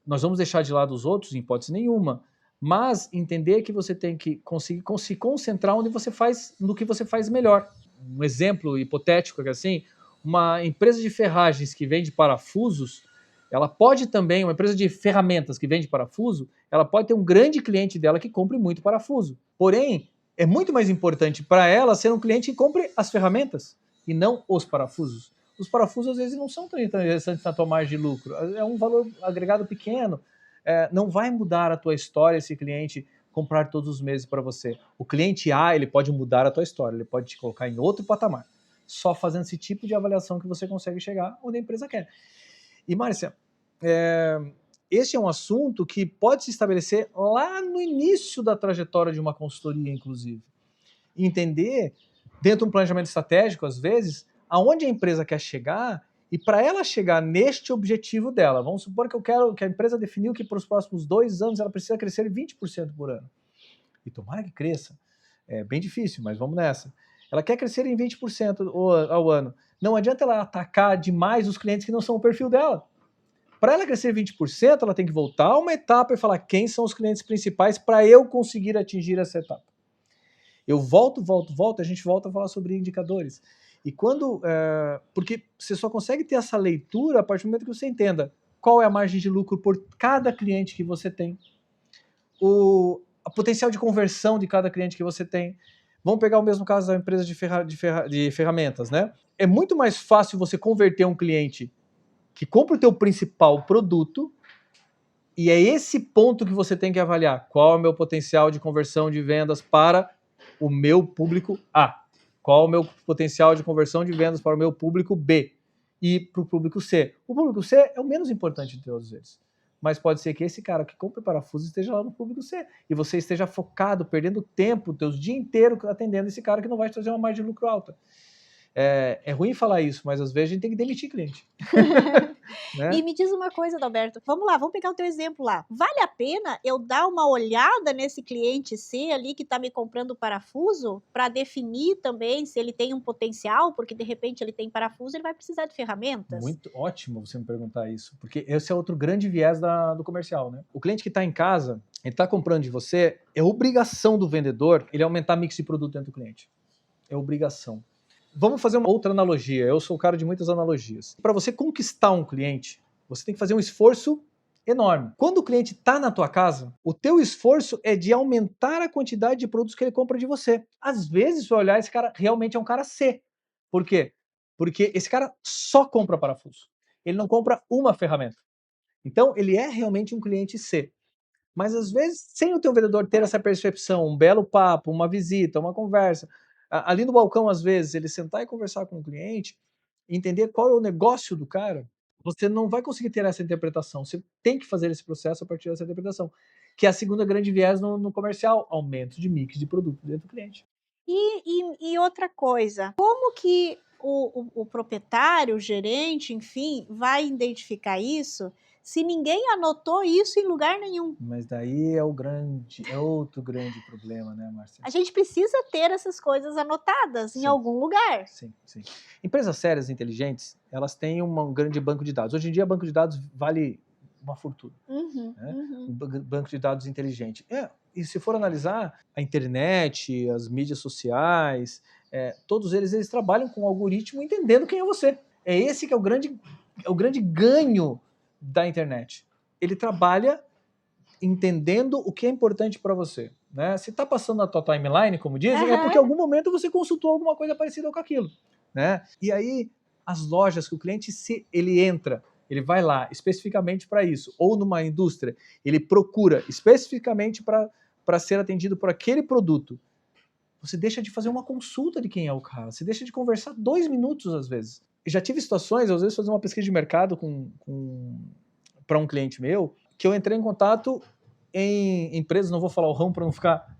[SPEAKER 2] Nós vamos deixar de lado os outros, em hipótese nenhuma, mas entender que você tem que conseguir se concentrar no que você faz melhor. Um exemplo hipotético é assim, uma empresa de ferragens que vende parafusos, ela pode também, uma empresa de ferramentas que vende parafuso, ela pode ter um grande cliente dela que compre muito parafuso. Porém, é muito mais importante para ela ser um cliente que compre as ferramentas e não os parafusos. Os parafusos, às vezes, não são tão interessantes na tua margem de lucro. É um valor agregado pequeno. Não vai mudar a tua história esse cliente comprar todos os meses para você. O cliente A, ele pode mudar a tua história, ele pode te colocar em outro patamar. Só fazendo esse tipo de avaliação que você consegue chegar onde a empresa quer. E, Márcia, esse é um assunto que pode se estabelecer lá no início da trajetória de uma consultoria, inclusive. Entender, dentro de um planejamento estratégico, às vezes, aonde a empresa quer chegar e para ela chegar neste objetivo dela. Vamos supor que eu quero que a empresa definiu que para os próximos 2 anos ela precisa crescer 20% por ano. E tomara que cresça. É bem difícil, mas vamos nessa. Ela quer crescer em 20% ao ano. Não adianta ela atacar demais os clientes que não são o perfil dela. Para ela crescer 20%, ela tem que voltar a uma etapa e falar quem são os clientes principais para eu conseguir atingir essa etapa. Eu volto, a gente volta a falar sobre indicadores. E quando... porque você só consegue ter essa leitura a partir do momento que você entenda qual é a margem de lucro por cada cliente que você tem, o potencial de conversão de cada cliente que você tem. Vamos pegar o mesmo caso da empresa de ferramentas, né? É muito mais fácil você converter um cliente que compra o teu principal produto, e é esse ponto que você tem que avaliar. Qual é o meu potencial de conversão de vendas para o meu público A? Qual é o meu potencial de conversão de vendas para o meu público B? E para o público C? O público C é o menos importante de todos eles. Mas pode ser que esse cara que compra parafuso esteja lá no público C. E você esteja focado, perdendo tempo, teus dias inteiros atendendo esse cara que não vai te trazer uma margem de lucro alta. É ruim falar isso, mas às vezes a gente tem que demitir cliente.
[SPEAKER 1] Né? E me diz uma coisa, Adalberto, vamos lá, vamos pegar o teu exemplo lá. Vale a pena eu dar uma olhada nesse cliente C ali que está me comprando parafuso para definir também se ele tem um potencial, porque de repente ele tem parafuso, ele vai precisar de ferramentas?
[SPEAKER 2] Muito ótimo você me perguntar isso, porque esse é outro grande viés do comercial, né? O cliente que está em casa, ele está comprando de você, é obrigação do vendedor ele aumentar mix de produto dentro do cliente. É obrigação. Vamos fazer uma outra analogia. Eu sou o cara de muitas analogias. Para você conquistar um cliente, você tem que fazer um esforço enorme. Quando o cliente está na tua casa, o teu esforço é de aumentar a quantidade de produtos que ele compra de você. Às vezes, se você olhar, esse cara realmente é um cara C. Por quê? Porque esse cara só compra parafuso. Ele não compra uma ferramenta. Então, ele é realmente um cliente C. Mas, às vezes, sem o teu vendedor ter essa percepção, um belo papo, uma visita, uma conversa, ali no balcão, às vezes, ele sentar e conversar com o cliente, entender qual é o negócio do cara, você não vai conseguir ter essa interpretação. Você tem que fazer esse processo a partir dessa interpretação, que é a segunda grande viés no comercial, aumento de mix de produto dentro do cliente.
[SPEAKER 1] E outra coisa, como que o proprietário, o gerente, enfim, vai identificar isso se ninguém anotou isso em lugar nenhum?
[SPEAKER 2] Mas daí é outro grande problema, né, Márcia?
[SPEAKER 1] A gente precisa ter essas coisas anotadas em algum lugar.
[SPEAKER 2] Sim, sim. Empresas sérias, inteligentes, elas têm um grande banco de dados. Hoje em dia, banco de dados vale uma fortuna. Um banco de dados inteligente. E se for analisar, a internet, as mídias sociais, todos eles trabalham com o algoritmo entendendo quem é você. É esse que é o grande ganho da internet. Ele trabalha entendendo o que é importante para você. Né? Se está passando na tua timeline, como dizem, é porque em algum momento você consultou alguma coisa parecida com aquilo. Né? E aí, as lojas que o cliente, ele entra, ele vai lá especificamente para isso, ou numa indústria, ele procura especificamente para ser atendido por aquele produto. você deixa de fazer uma consulta de quem é o cara, você deixa de conversar 2 minutos às vezes. Eu já tive situações, às vezes, fazer uma pesquisa de mercado para um cliente meu, que eu entrei em contato em empresas, não vou falar o ramo para não ficar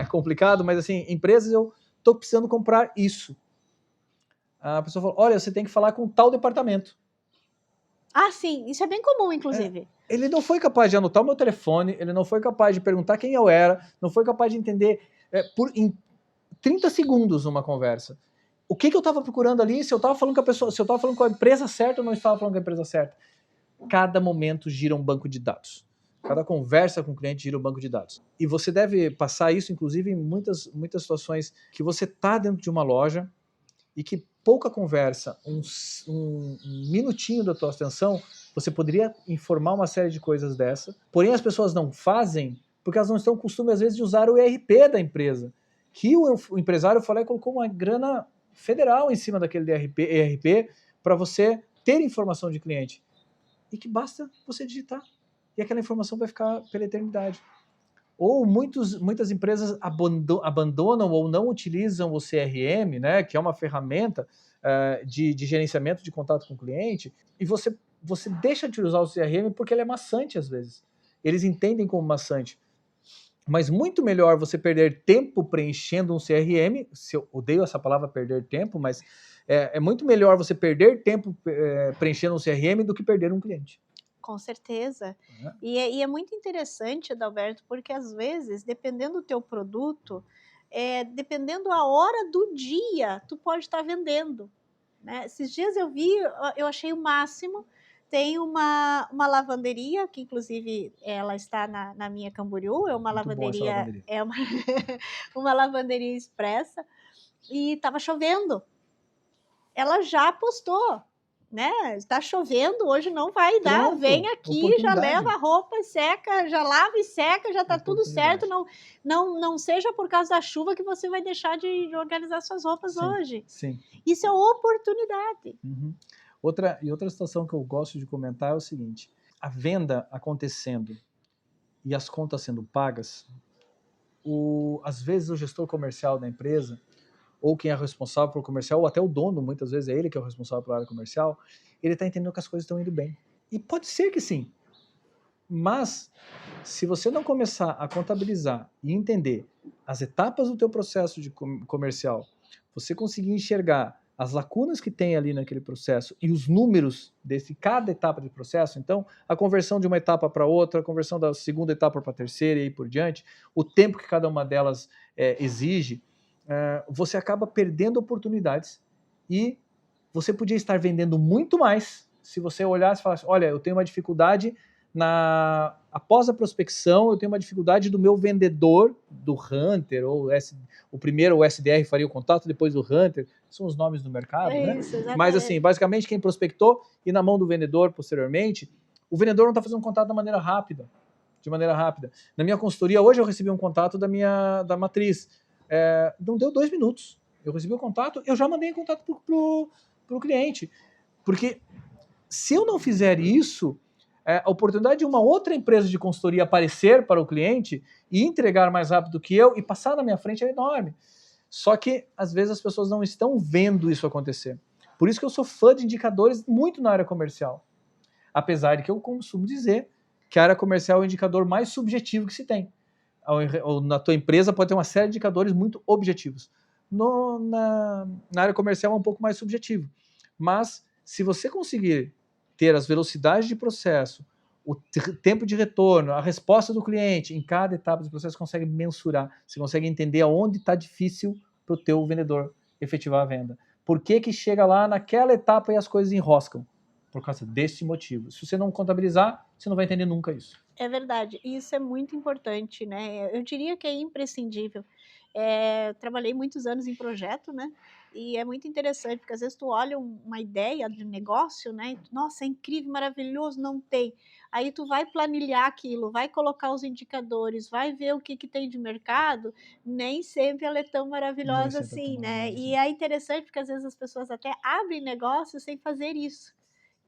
[SPEAKER 2] complicado, mas assim, empresas, eu estou precisando comprar isso. A pessoa falou, olha, você tem que falar com tal departamento.
[SPEAKER 1] Ah, sim, isso é bem comum, inclusive.
[SPEAKER 2] Ele não foi capaz de anotar o meu telefone, ele não foi capaz de perguntar quem eu era, não foi capaz de entender em 30 segundos uma conversa. O que eu estava procurando ali, se eu estava falando com a pessoa, se eu estava falando com a empresa certa ou não estava falando com a empresa certa. Cada momento gira um banco de dados. Cada conversa com o cliente gira um banco de dados. E você deve passar isso, inclusive, em muitas situações que você está dentro de uma loja e que pouca conversa, um minutinho da tua atenção, você poderia informar uma série de coisas dessa. Porém, as pessoas não fazem porque elas não estão com costume, às vezes, de usar o ERP da empresa. Que o empresário foi lá e colocou uma grana federal em cima daquele ERP para você ter informação de cliente. E que basta você digitar. E aquela informação vai ficar pela eternidade. Ou muitas empresas abandonam ou não utilizam o CRM, né, que é uma ferramenta de gerenciamento de contato com o cliente, e você deixa de usar o CRM porque ele é maçante às vezes. Eles entendem como maçante. Mas muito melhor você perder tempo preenchendo um CRM, se eu odeio essa palavra perder tempo, mas é muito melhor você perder tempo preenchendo um CRM do que perder um cliente.
[SPEAKER 1] Com certeza. E é muito interessante, Adalberto, porque às vezes, dependendo do teu produto, dependendo a hora do dia, tu pode estar vendendo. Né? Esses dias eu achei o máximo. Tem uma lavanderia, que inclusive ela está na minha Camboriú, é uma lavanderia, uma lavanderia expressa, e estava chovendo. Ela já postou, né? Está chovendo, hoje não vai dar. Vem aqui, já leva a roupa, seca, já lava e seca, já está tudo certo. Não seja por causa da chuva que você vai deixar de organizar suas roupas hoje.
[SPEAKER 2] Sim.
[SPEAKER 1] Isso é oportunidade.
[SPEAKER 2] Uhum. Outra situação que eu gosto de comentar é o seguinte: a venda acontecendo e as contas sendo pagas, às vezes o gestor comercial da empresa, ou quem é responsável pelo comercial, ou até o dono, muitas vezes é ele que é o responsável pela área comercial, ele está entendendo que as coisas estão indo bem. E pode ser que sim. Mas, se você não começar a contabilizar e entender as etapas do teu processo de comercial, você conseguir enxergar as lacunas que tem ali naquele processo e os números de cada etapa do processo, então, a conversão de uma etapa para outra, a conversão da segunda etapa para a terceira e aí por diante, o tempo que cada uma delas exige, você acaba perdendo oportunidades e você podia estar vendendo muito mais se você olhasse e falasse, olha, eu tenho uma dificuldade após a prospecção, eu tenho uma dificuldade do meu vendedor, do Hunter, ou o primeiro o SDR faria o contato, depois o Hunter, são os nomes do mercado, né?
[SPEAKER 1] Isso, exatamente.
[SPEAKER 2] Mas assim, basicamente quem prospectou e na mão do vendedor posteriormente, o vendedor não está fazendo um contato de maneira rápida. Na minha consultoria, hoje eu recebi um contato da matriz, não deu 2 minutos, eu recebi o contato, eu já mandei em contato pro cliente, porque se eu não fizer isso, a oportunidade de uma outra empresa de consultoria aparecer para o cliente e entregar mais rápido que eu e passar na minha frente é enorme. Só que, às vezes, as pessoas não estão vendo isso acontecer. Por isso que eu sou fã de indicadores muito na área comercial. Apesar de que eu costumo dizer que a área comercial é o indicador mais subjetivo que se tem. Na tua empresa pode ter uma série de indicadores muito objetivos. Na área comercial é um pouco mais subjetivo. Mas, se você conseguir ter as velocidades de processo, o tempo de retorno, a resposta do cliente em cada etapa do processo, você consegue mensurar, você consegue entender aonde está difícil para o teu vendedor efetivar a venda. Por que chega lá naquela etapa e as coisas enroscam? Por causa desse motivo. Se você não contabilizar, você não vai entender nunca isso.
[SPEAKER 1] É verdade, isso é muito importante, né? Eu diria que é imprescindível. Trabalhei muitos anos em projeto, né? E é muito interessante, porque às vezes tu olha uma ideia de negócio, né? Nossa, é incrível, maravilhoso, não tem. Aí tu vai planilhar aquilo, vai colocar os indicadores, vai ver o que tem de mercado, nem sempre ela é tão maravilhosa assim, né? E é interessante porque às vezes as pessoas até abrem negócio sem fazer isso.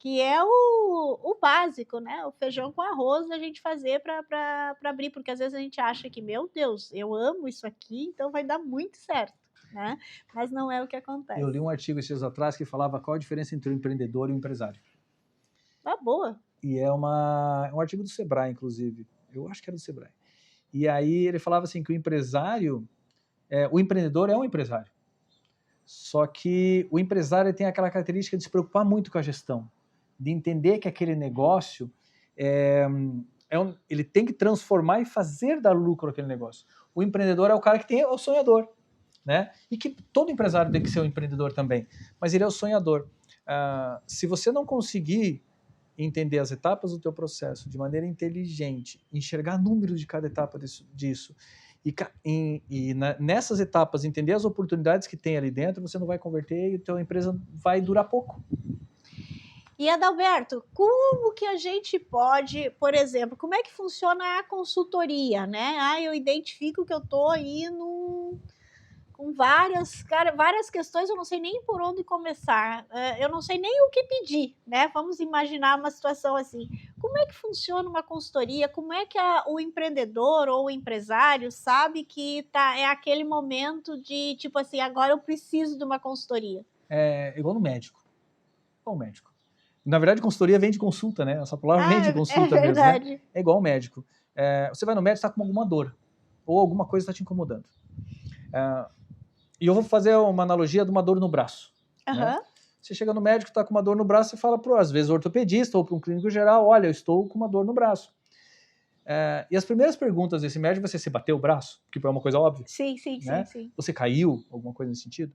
[SPEAKER 1] que é o básico, né? O feijão com arroz a gente fazer para abrir, porque às vezes a gente acha que, meu Deus, eu amo isso aqui, então vai dar muito certo, né? Mas não é o que acontece.
[SPEAKER 2] Eu li um artigo esses dias atrás que falava qual a diferença entre o empreendedor e o empresário.
[SPEAKER 1] Ah, boa.
[SPEAKER 2] E é um artigo do Sebrae, inclusive. Eu acho que era do Sebrae. E aí ele falava assim que o empresário, o empreendedor é um empresário. Só que o empresário tem aquela característica de se preocupar muito com a gestão, de entender que aquele negócio ele tem que transformar e fazer dar lucro aquele negócio. O empreendedor é o cara que é o sonhador, né? E que todo empresário tem que ser um empreendedor também, mas ele é o sonhador. Se você não conseguir entender as etapas do teu processo de maneira inteligente, enxergar números de cada etapa disso e nessas etapas entender as oportunidades que tem ali dentro, você não vai converter e a tua empresa vai durar pouco.
[SPEAKER 1] E Adalberto, como que a gente pode, por exemplo, como é que funciona a consultoria, né? Eu identifico que eu estou aí com várias questões, eu não sei nem por onde começar, eu não sei nem o que pedir, né? Vamos imaginar uma situação assim. Como é que funciona uma consultoria? Como é que o empreendedor ou o empresário sabe que é aquele momento de, tipo assim, agora eu preciso de uma consultoria?
[SPEAKER 2] É igual no médico. Igual o médico. Na verdade, consultoria vem de consulta, né? Essa palavra vem de consulta mesmo, né? É igual o médico. Você vai no médico, está com alguma dor, ou alguma coisa está te incomodando. E eu vou fazer uma analogia de uma dor no braço.
[SPEAKER 1] Uhum.
[SPEAKER 2] Né? Você chega no médico, está com uma dor no braço, você fala para, às vezes, ortopedista ou para um clínico geral, olha, eu estou com uma dor no braço. E as primeiras perguntas desse médico vai ser, você bateu o braço? Que é uma coisa óbvia.
[SPEAKER 1] Sim.
[SPEAKER 2] Você caiu? Alguma coisa nesse sentido?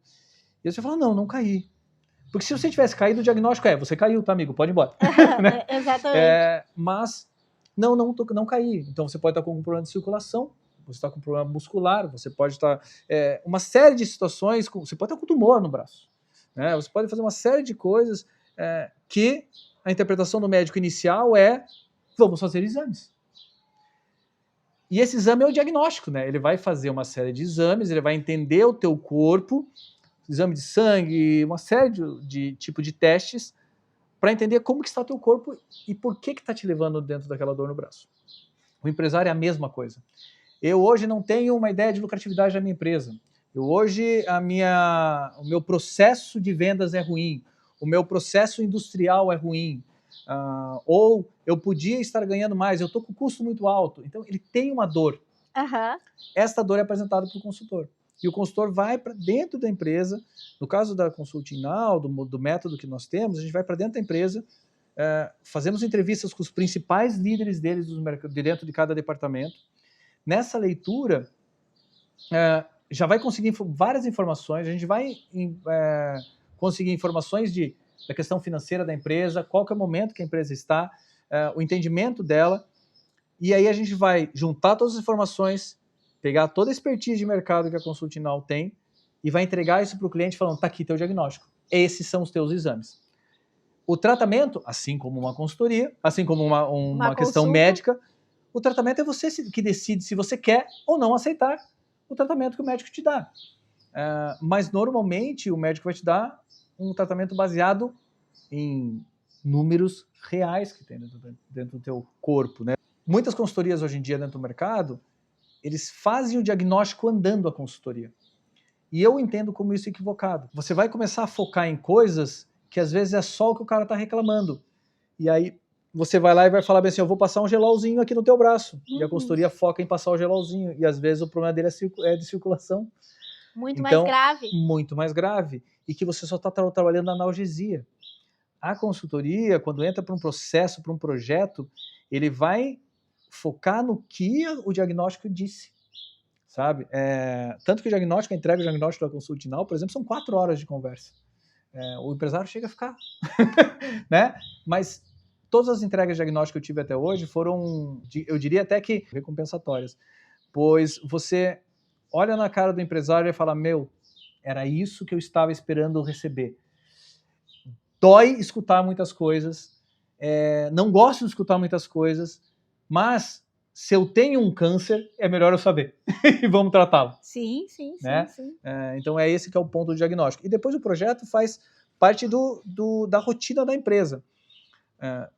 [SPEAKER 2] E você fala, não caí. Porque se você tivesse caído, o diagnóstico você caiu, tá, amigo? Pode ir embora. Né?
[SPEAKER 1] Exatamente.
[SPEAKER 2] Mas, não caí. Então, você pode estar com um problema de circulação, você está com um problema muscular, você pode estar... uma série de situações, você pode estar com tumor no braço. Né? Você pode fazer uma série de coisas que a interpretação do médico inicial é, vamos fazer exames. E esse exame é o diagnóstico, né? Ele vai fazer uma série de exames, ele vai entender o teu corpo, exame de sangue, uma série de tipo de testes para entender como que está o teu corpo e por que está te levando dentro daquela dor no braço. O empresário é a mesma coisa. Eu hoje não tenho uma ideia de lucratividade da minha empresa. Hoje o meu processo de vendas é ruim, o meu processo industrial é ruim, ou eu podia estar ganhando mais, eu estou com custo muito alto. Então ele tem uma dor.
[SPEAKER 1] Uhum.
[SPEAKER 2] Esta dor é apresentada para o consultor. E o consultor vai para dentro da empresa, no caso da Consulting Now, do método que nós temos, a gente vai para dentro da empresa, fazemos entrevistas com os principais líderes deles de dentro de cada departamento. Nessa leitura, já vai conseguir várias informações, a gente vai conseguir informações da questão financeira da empresa, qual que é o momento que a empresa está, o entendimento dela, e aí a gente vai juntar todas as informações, pegar toda a expertise de mercado que a Consulting Now tem e vai entregar isso para o cliente falando, tá aqui teu diagnóstico, esses são os teus exames. O tratamento, assim como uma consultoria, assim como uma questão médica, o tratamento é você que decide se você quer ou não aceitar o tratamento que o médico te dá. Mas normalmente o médico vai te dar um tratamento baseado em números reais que tem dentro do teu corpo, né? Muitas consultorias hoje em dia dentro do mercado, eles fazem o diagnóstico andando a consultoria. E eu entendo como isso é equivocado. Você vai começar a focar em coisas que às vezes é só o que o cara está reclamando. E aí você vai lá e vai falar bem assim, eu vou passar um gelolzinho aqui no teu braço. E a consultoria foca em passar o gelolzinho. E às vezes o problema dele é de circulação.
[SPEAKER 1] Muito mais grave.
[SPEAKER 2] Muito mais grave. E que você só está trabalhando na analgesia. A consultoria, quando entra para um processo, para um projeto, ele vai focar no que o diagnóstico disse, sabe? Tanto que a entrega do diagnóstico da Consulting Now, por exemplo, são 4 horas de conversa. O empresário chega a ficar, né? Mas todas as entregas de diagnóstico que eu tive até hoje foram, eu diria até que recompensatórias, pois você olha na cara do empresário e fala, era isso que eu estava esperando receber. Dói escutar muitas coisas, não gosto de escutar muitas coisas, mas se eu tenho um câncer, é melhor eu saber. E vamos tratá-lo.
[SPEAKER 1] Sim.
[SPEAKER 2] Então é esse que é o ponto do diagnóstico. E depois o projeto faz parte da rotina da empresa.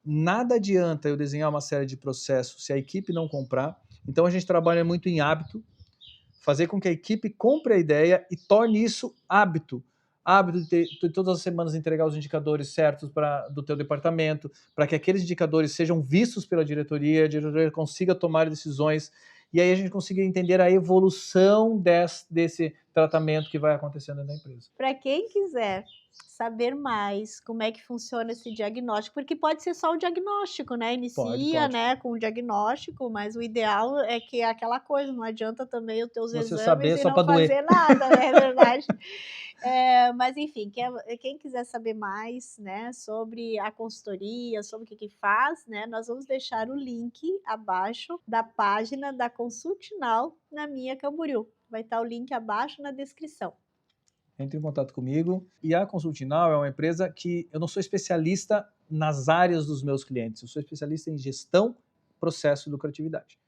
[SPEAKER 3] Nada adianta eu desenhar uma série de processos se a equipe não comprar. Então a gente trabalha muito em hábito, fazer com que a equipe compre a ideia e torne isso hábito. Hábito de todas as semanas entregar os indicadores certos do teu departamento, para que aqueles indicadores sejam vistos pela diretoria, a diretoria consiga tomar decisões, e aí a gente consiga entender a evolução desse tratamento que vai acontecendo na empresa.
[SPEAKER 1] Para quem quiser saber mais como é que funciona esse diagnóstico, porque pode ser só o diagnóstico, né? Inicia,
[SPEAKER 2] Pode.
[SPEAKER 1] né, com o diagnóstico, mas o ideal é que é aquela coisa, não adianta também os teus
[SPEAKER 3] Você
[SPEAKER 1] exames
[SPEAKER 3] saber
[SPEAKER 1] e
[SPEAKER 3] só
[SPEAKER 1] não
[SPEAKER 3] pra doer.
[SPEAKER 1] fazer nada, né? É verdade. Mas enfim, quem quiser saber mais, né, sobre a consultoria, sobre o que faz, né, nós vamos deixar o link abaixo da página da Consult Now na Minha Camboriú. Vai estar o link abaixo na descrição.
[SPEAKER 3] Entre em contato comigo. E a Consult Now é uma empresa que eu não sou especialista nas áreas dos meus clientes, eu sou especialista em gestão, processo e lucratividade.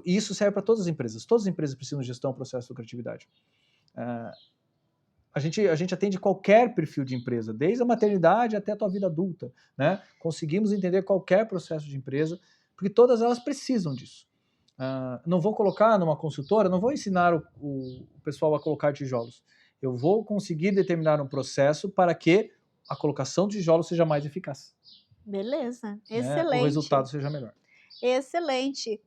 [SPEAKER 3] E isso serve para todas as empresas precisam de gestão, processo e lucratividade. A gente atende qualquer perfil de empresa, desde a maternidade até a tua vida adulta, né? Conseguimos entender qualquer processo de empresa, porque todas elas precisam disso. Não vou colocar numa consultora, não vou ensinar o pessoal a colocar tijolos. Eu vou conseguir determinar um processo para que a colocação de tijolos seja mais eficaz.
[SPEAKER 1] Beleza,
[SPEAKER 3] né?
[SPEAKER 1] excelente.
[SPEAKER 3] O resultado seja melhor.
[SPEAKER 1] Excelente.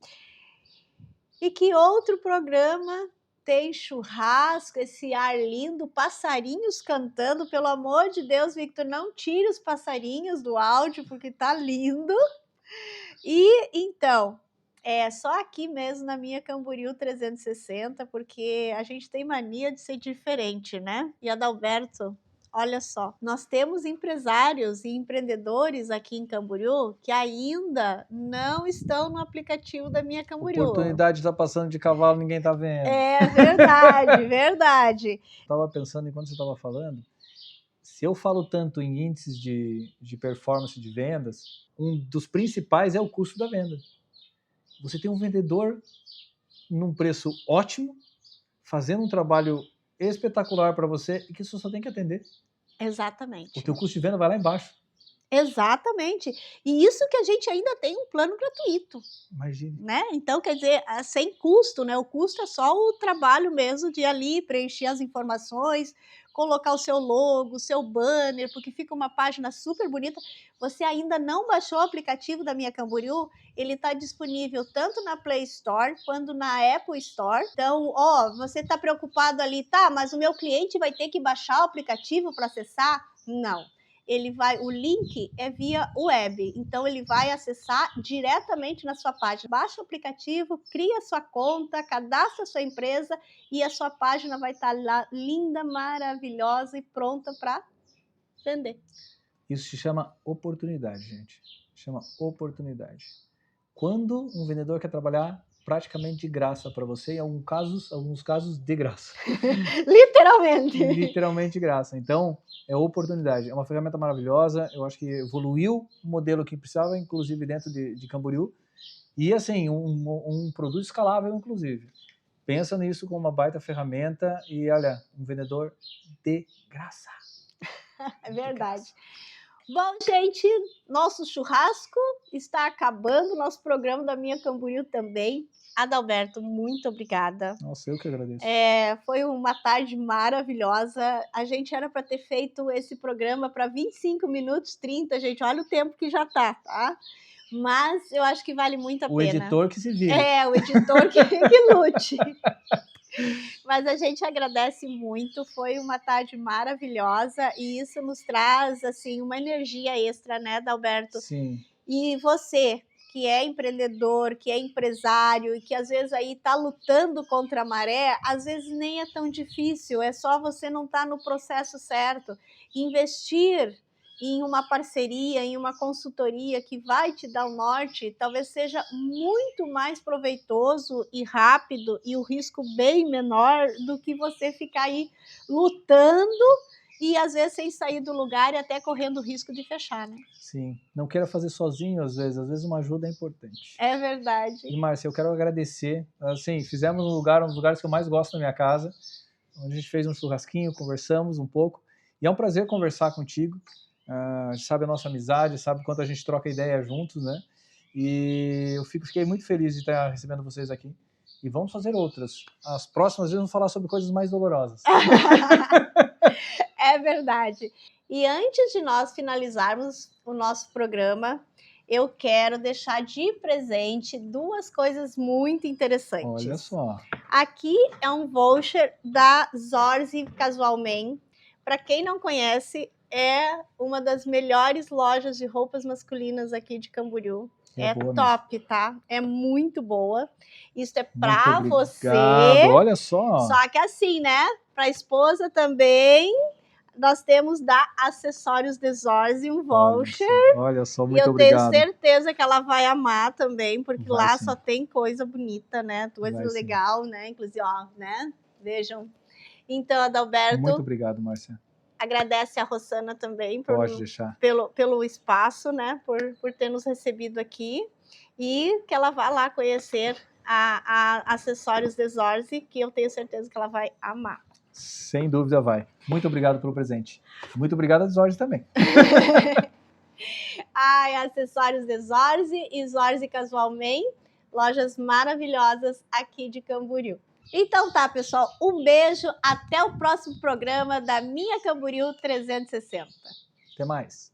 [SPEAKER 1] E que outro programa tem churrasco, esse ar lindo, passarinhos cantando? Pelo amor de Deus, Victor, não tire os passarinhos do áudio, porque tá lindo. E então, é só aqui mesmo na Minha Camboriú 360, porque a gente tem mania de ser diferente, né? E Adalberto, olha só, nós temos empresários e empreendedores aqui em Camboriú que ainda não estão no aplicativo da Minha Camboriú.
[SPEAKER 3] Oportunidade está passando de cavalo, ninguém está vendo.
[SPEAKER 1] É verdade, verdade.
[SPEAKER 3] Estava pensando enquanto você estava falando, se eu falo tanto em índices de performance de vendas, um dos principais é o custo da venda. Você tem um vendedor num preço ótimo, fazendo um trabalho espetacular para você e que você só tem que atender.
[SPEAKER 1] Exatamente.
[SPEAKER 3] O teu custo de venda vai lá embaixo.
[SPEAKER 1] Exatamente. E isso que a gente ainda tem um plano gratuito.
[SPEAKER 3] Imagine.
[SPEAKER 1] Né? Então, quer dizer, sem custo, né? O custo é só o trabalho mesmo de ali preencher as informações, colocar o seu logo, o seu banner, porque fica uma página super bonita. Você ainda não baixou o aplicativo da Minha Camboriú? Ele está disponível tanto na Play Store quanto na Apple Store. Então, você está preocupado ali, tá? Mas o meu cliente vai ter que baixar o aplicativo para acessar? Não. O link é via web, então ele vai acessar diretamente na sua página. Baixa o aplicativo, cria a sua conta, cadastra a sua empresa e a sua página vai estar lá linda, maravilhosa e pronta para vender.
[SPEAKER 3] Isso se chama oportunidade, gente. Chama oportunidade. Quando um vendedor quer trabalhar praticamente de graça para você, em alguns casos de graça.
[SPEAKER 1] Literalmente.
[SPEAKER 3] Literalmente de graça. Então, é oportunidade. É uma ferramenta maravilhosa. Eu acho que evoluiu o modelo que precisava, inclusive dentro de Camboriú. E, assim, um produto escalável, inclusive. Pensa nisso como uma baita ferramenta e, olha, um vendedor de graça.
[SPEAKER 1] É verdade. Bom, gente, nosso churrasco está acabando, nosso programa da Minha Camboriú também. Adalberto, muito obrigada.
[SPEAKER 3] Nossa, eu que agradeço.
[SPEAKER 1] Foi uma tarde maravilhosa. A gente era para ter feito esse programa para 25 minutos, 30, gente. Olha o tempo que já tá? Mas eu acho que vale muito a pena.
[SPEAKER 3] O editor que se vire.
[SPEAKER 1] O editor que lute. Mas a gente agradece muito, foi uma tarde maravilhosa e isso nos traz assim uma energia extra, né, Adalberto?
[SPEAKER 3] Sim.
[SPEAKER 1] E você, que é empreendedor, que é empresário e que às vezes aí está lutando contra a maré, às vezes nem é tão difícil, é só você não estar no processo certo. Investir em uma parceria, em uma consultoria que vai te dar o norte, talvez seja muito mais proveitoso e rápido e o risco bem menor do que você ficar aí lutando e às vezes sem sair do lugar e até correndo o risco de fechar, né?
[SPEAKER 3] Sim, não queira fazer sozinho às vezes uma ajuda é importante.
[SPEAKER 1] É verdade.
[SPEAKER 3] E Márcia, eu quero agradecer, assim, fizemos um dos lugares que eu mais gosto na minha casa, onde a gente fez um churrasquinho, conversamos um pouco, e é um prazer conversar contigo. sabe a nossa amizade, sabe quanto a gente troca ideia juntos, né? E eu fiquei muito feliz de estar recebendo vocês aqui. E vamos fazer outras. As próximas vezes vamos falar sobre coisas mais dolorosas.
[SPEAKER 1] É verdade. E antes de nós finalizarmos o nosso programa, eu quero deixar de presente 2 coisas muito interessantes.
[SPEAKER 3] Olha só.
[SPEAKER 1] Aqui é um voucher da Zorzi Casualmente. Para quem não conhece, é uma das melhores lojas de roupas masculinas aqui de Camboriú. É top, mesmo. Tá? É muito boa. Isso é para você.
[SPEAKER 3] Olha só.
[SPEAKER 1] Só que assim, né? Para a esposa também, nós temos da Acessórios de Zorzi um voucher.
[SPEAKER 3] Olha só, muito obrigado.
[SPEAKER 1] E eu tenho certeza que ela vai amar também, porque lá só tem coisa bonita, né? Coisa legal, né? Inclusive, ó, né? Vejam. Então, Adalberto...
[SPEAKER 3] Muito obrigado, Márcia.
[SPEAKER 1] Agradece a Rossana também pelo espaço, né? Por ter nos recebido aqui. E que ela vá lá conhecer a Acessórios de Zorzi, que eu tenho certeza que ela vai amar.
[SPEAKER 3] Sem dúvida vai. Muito obrigado pelo presente. Muito obrigado a Zorzi também.
[SPEAKER 1] Acessórios de Zorzi e Zorzi Casualmente, lojas maravilhosas aqui de Camboriú. Então tá, pessoal, um beijo, até o próximo programa da Minha Camboriú 360.
[SPEAKER 3] Até mais.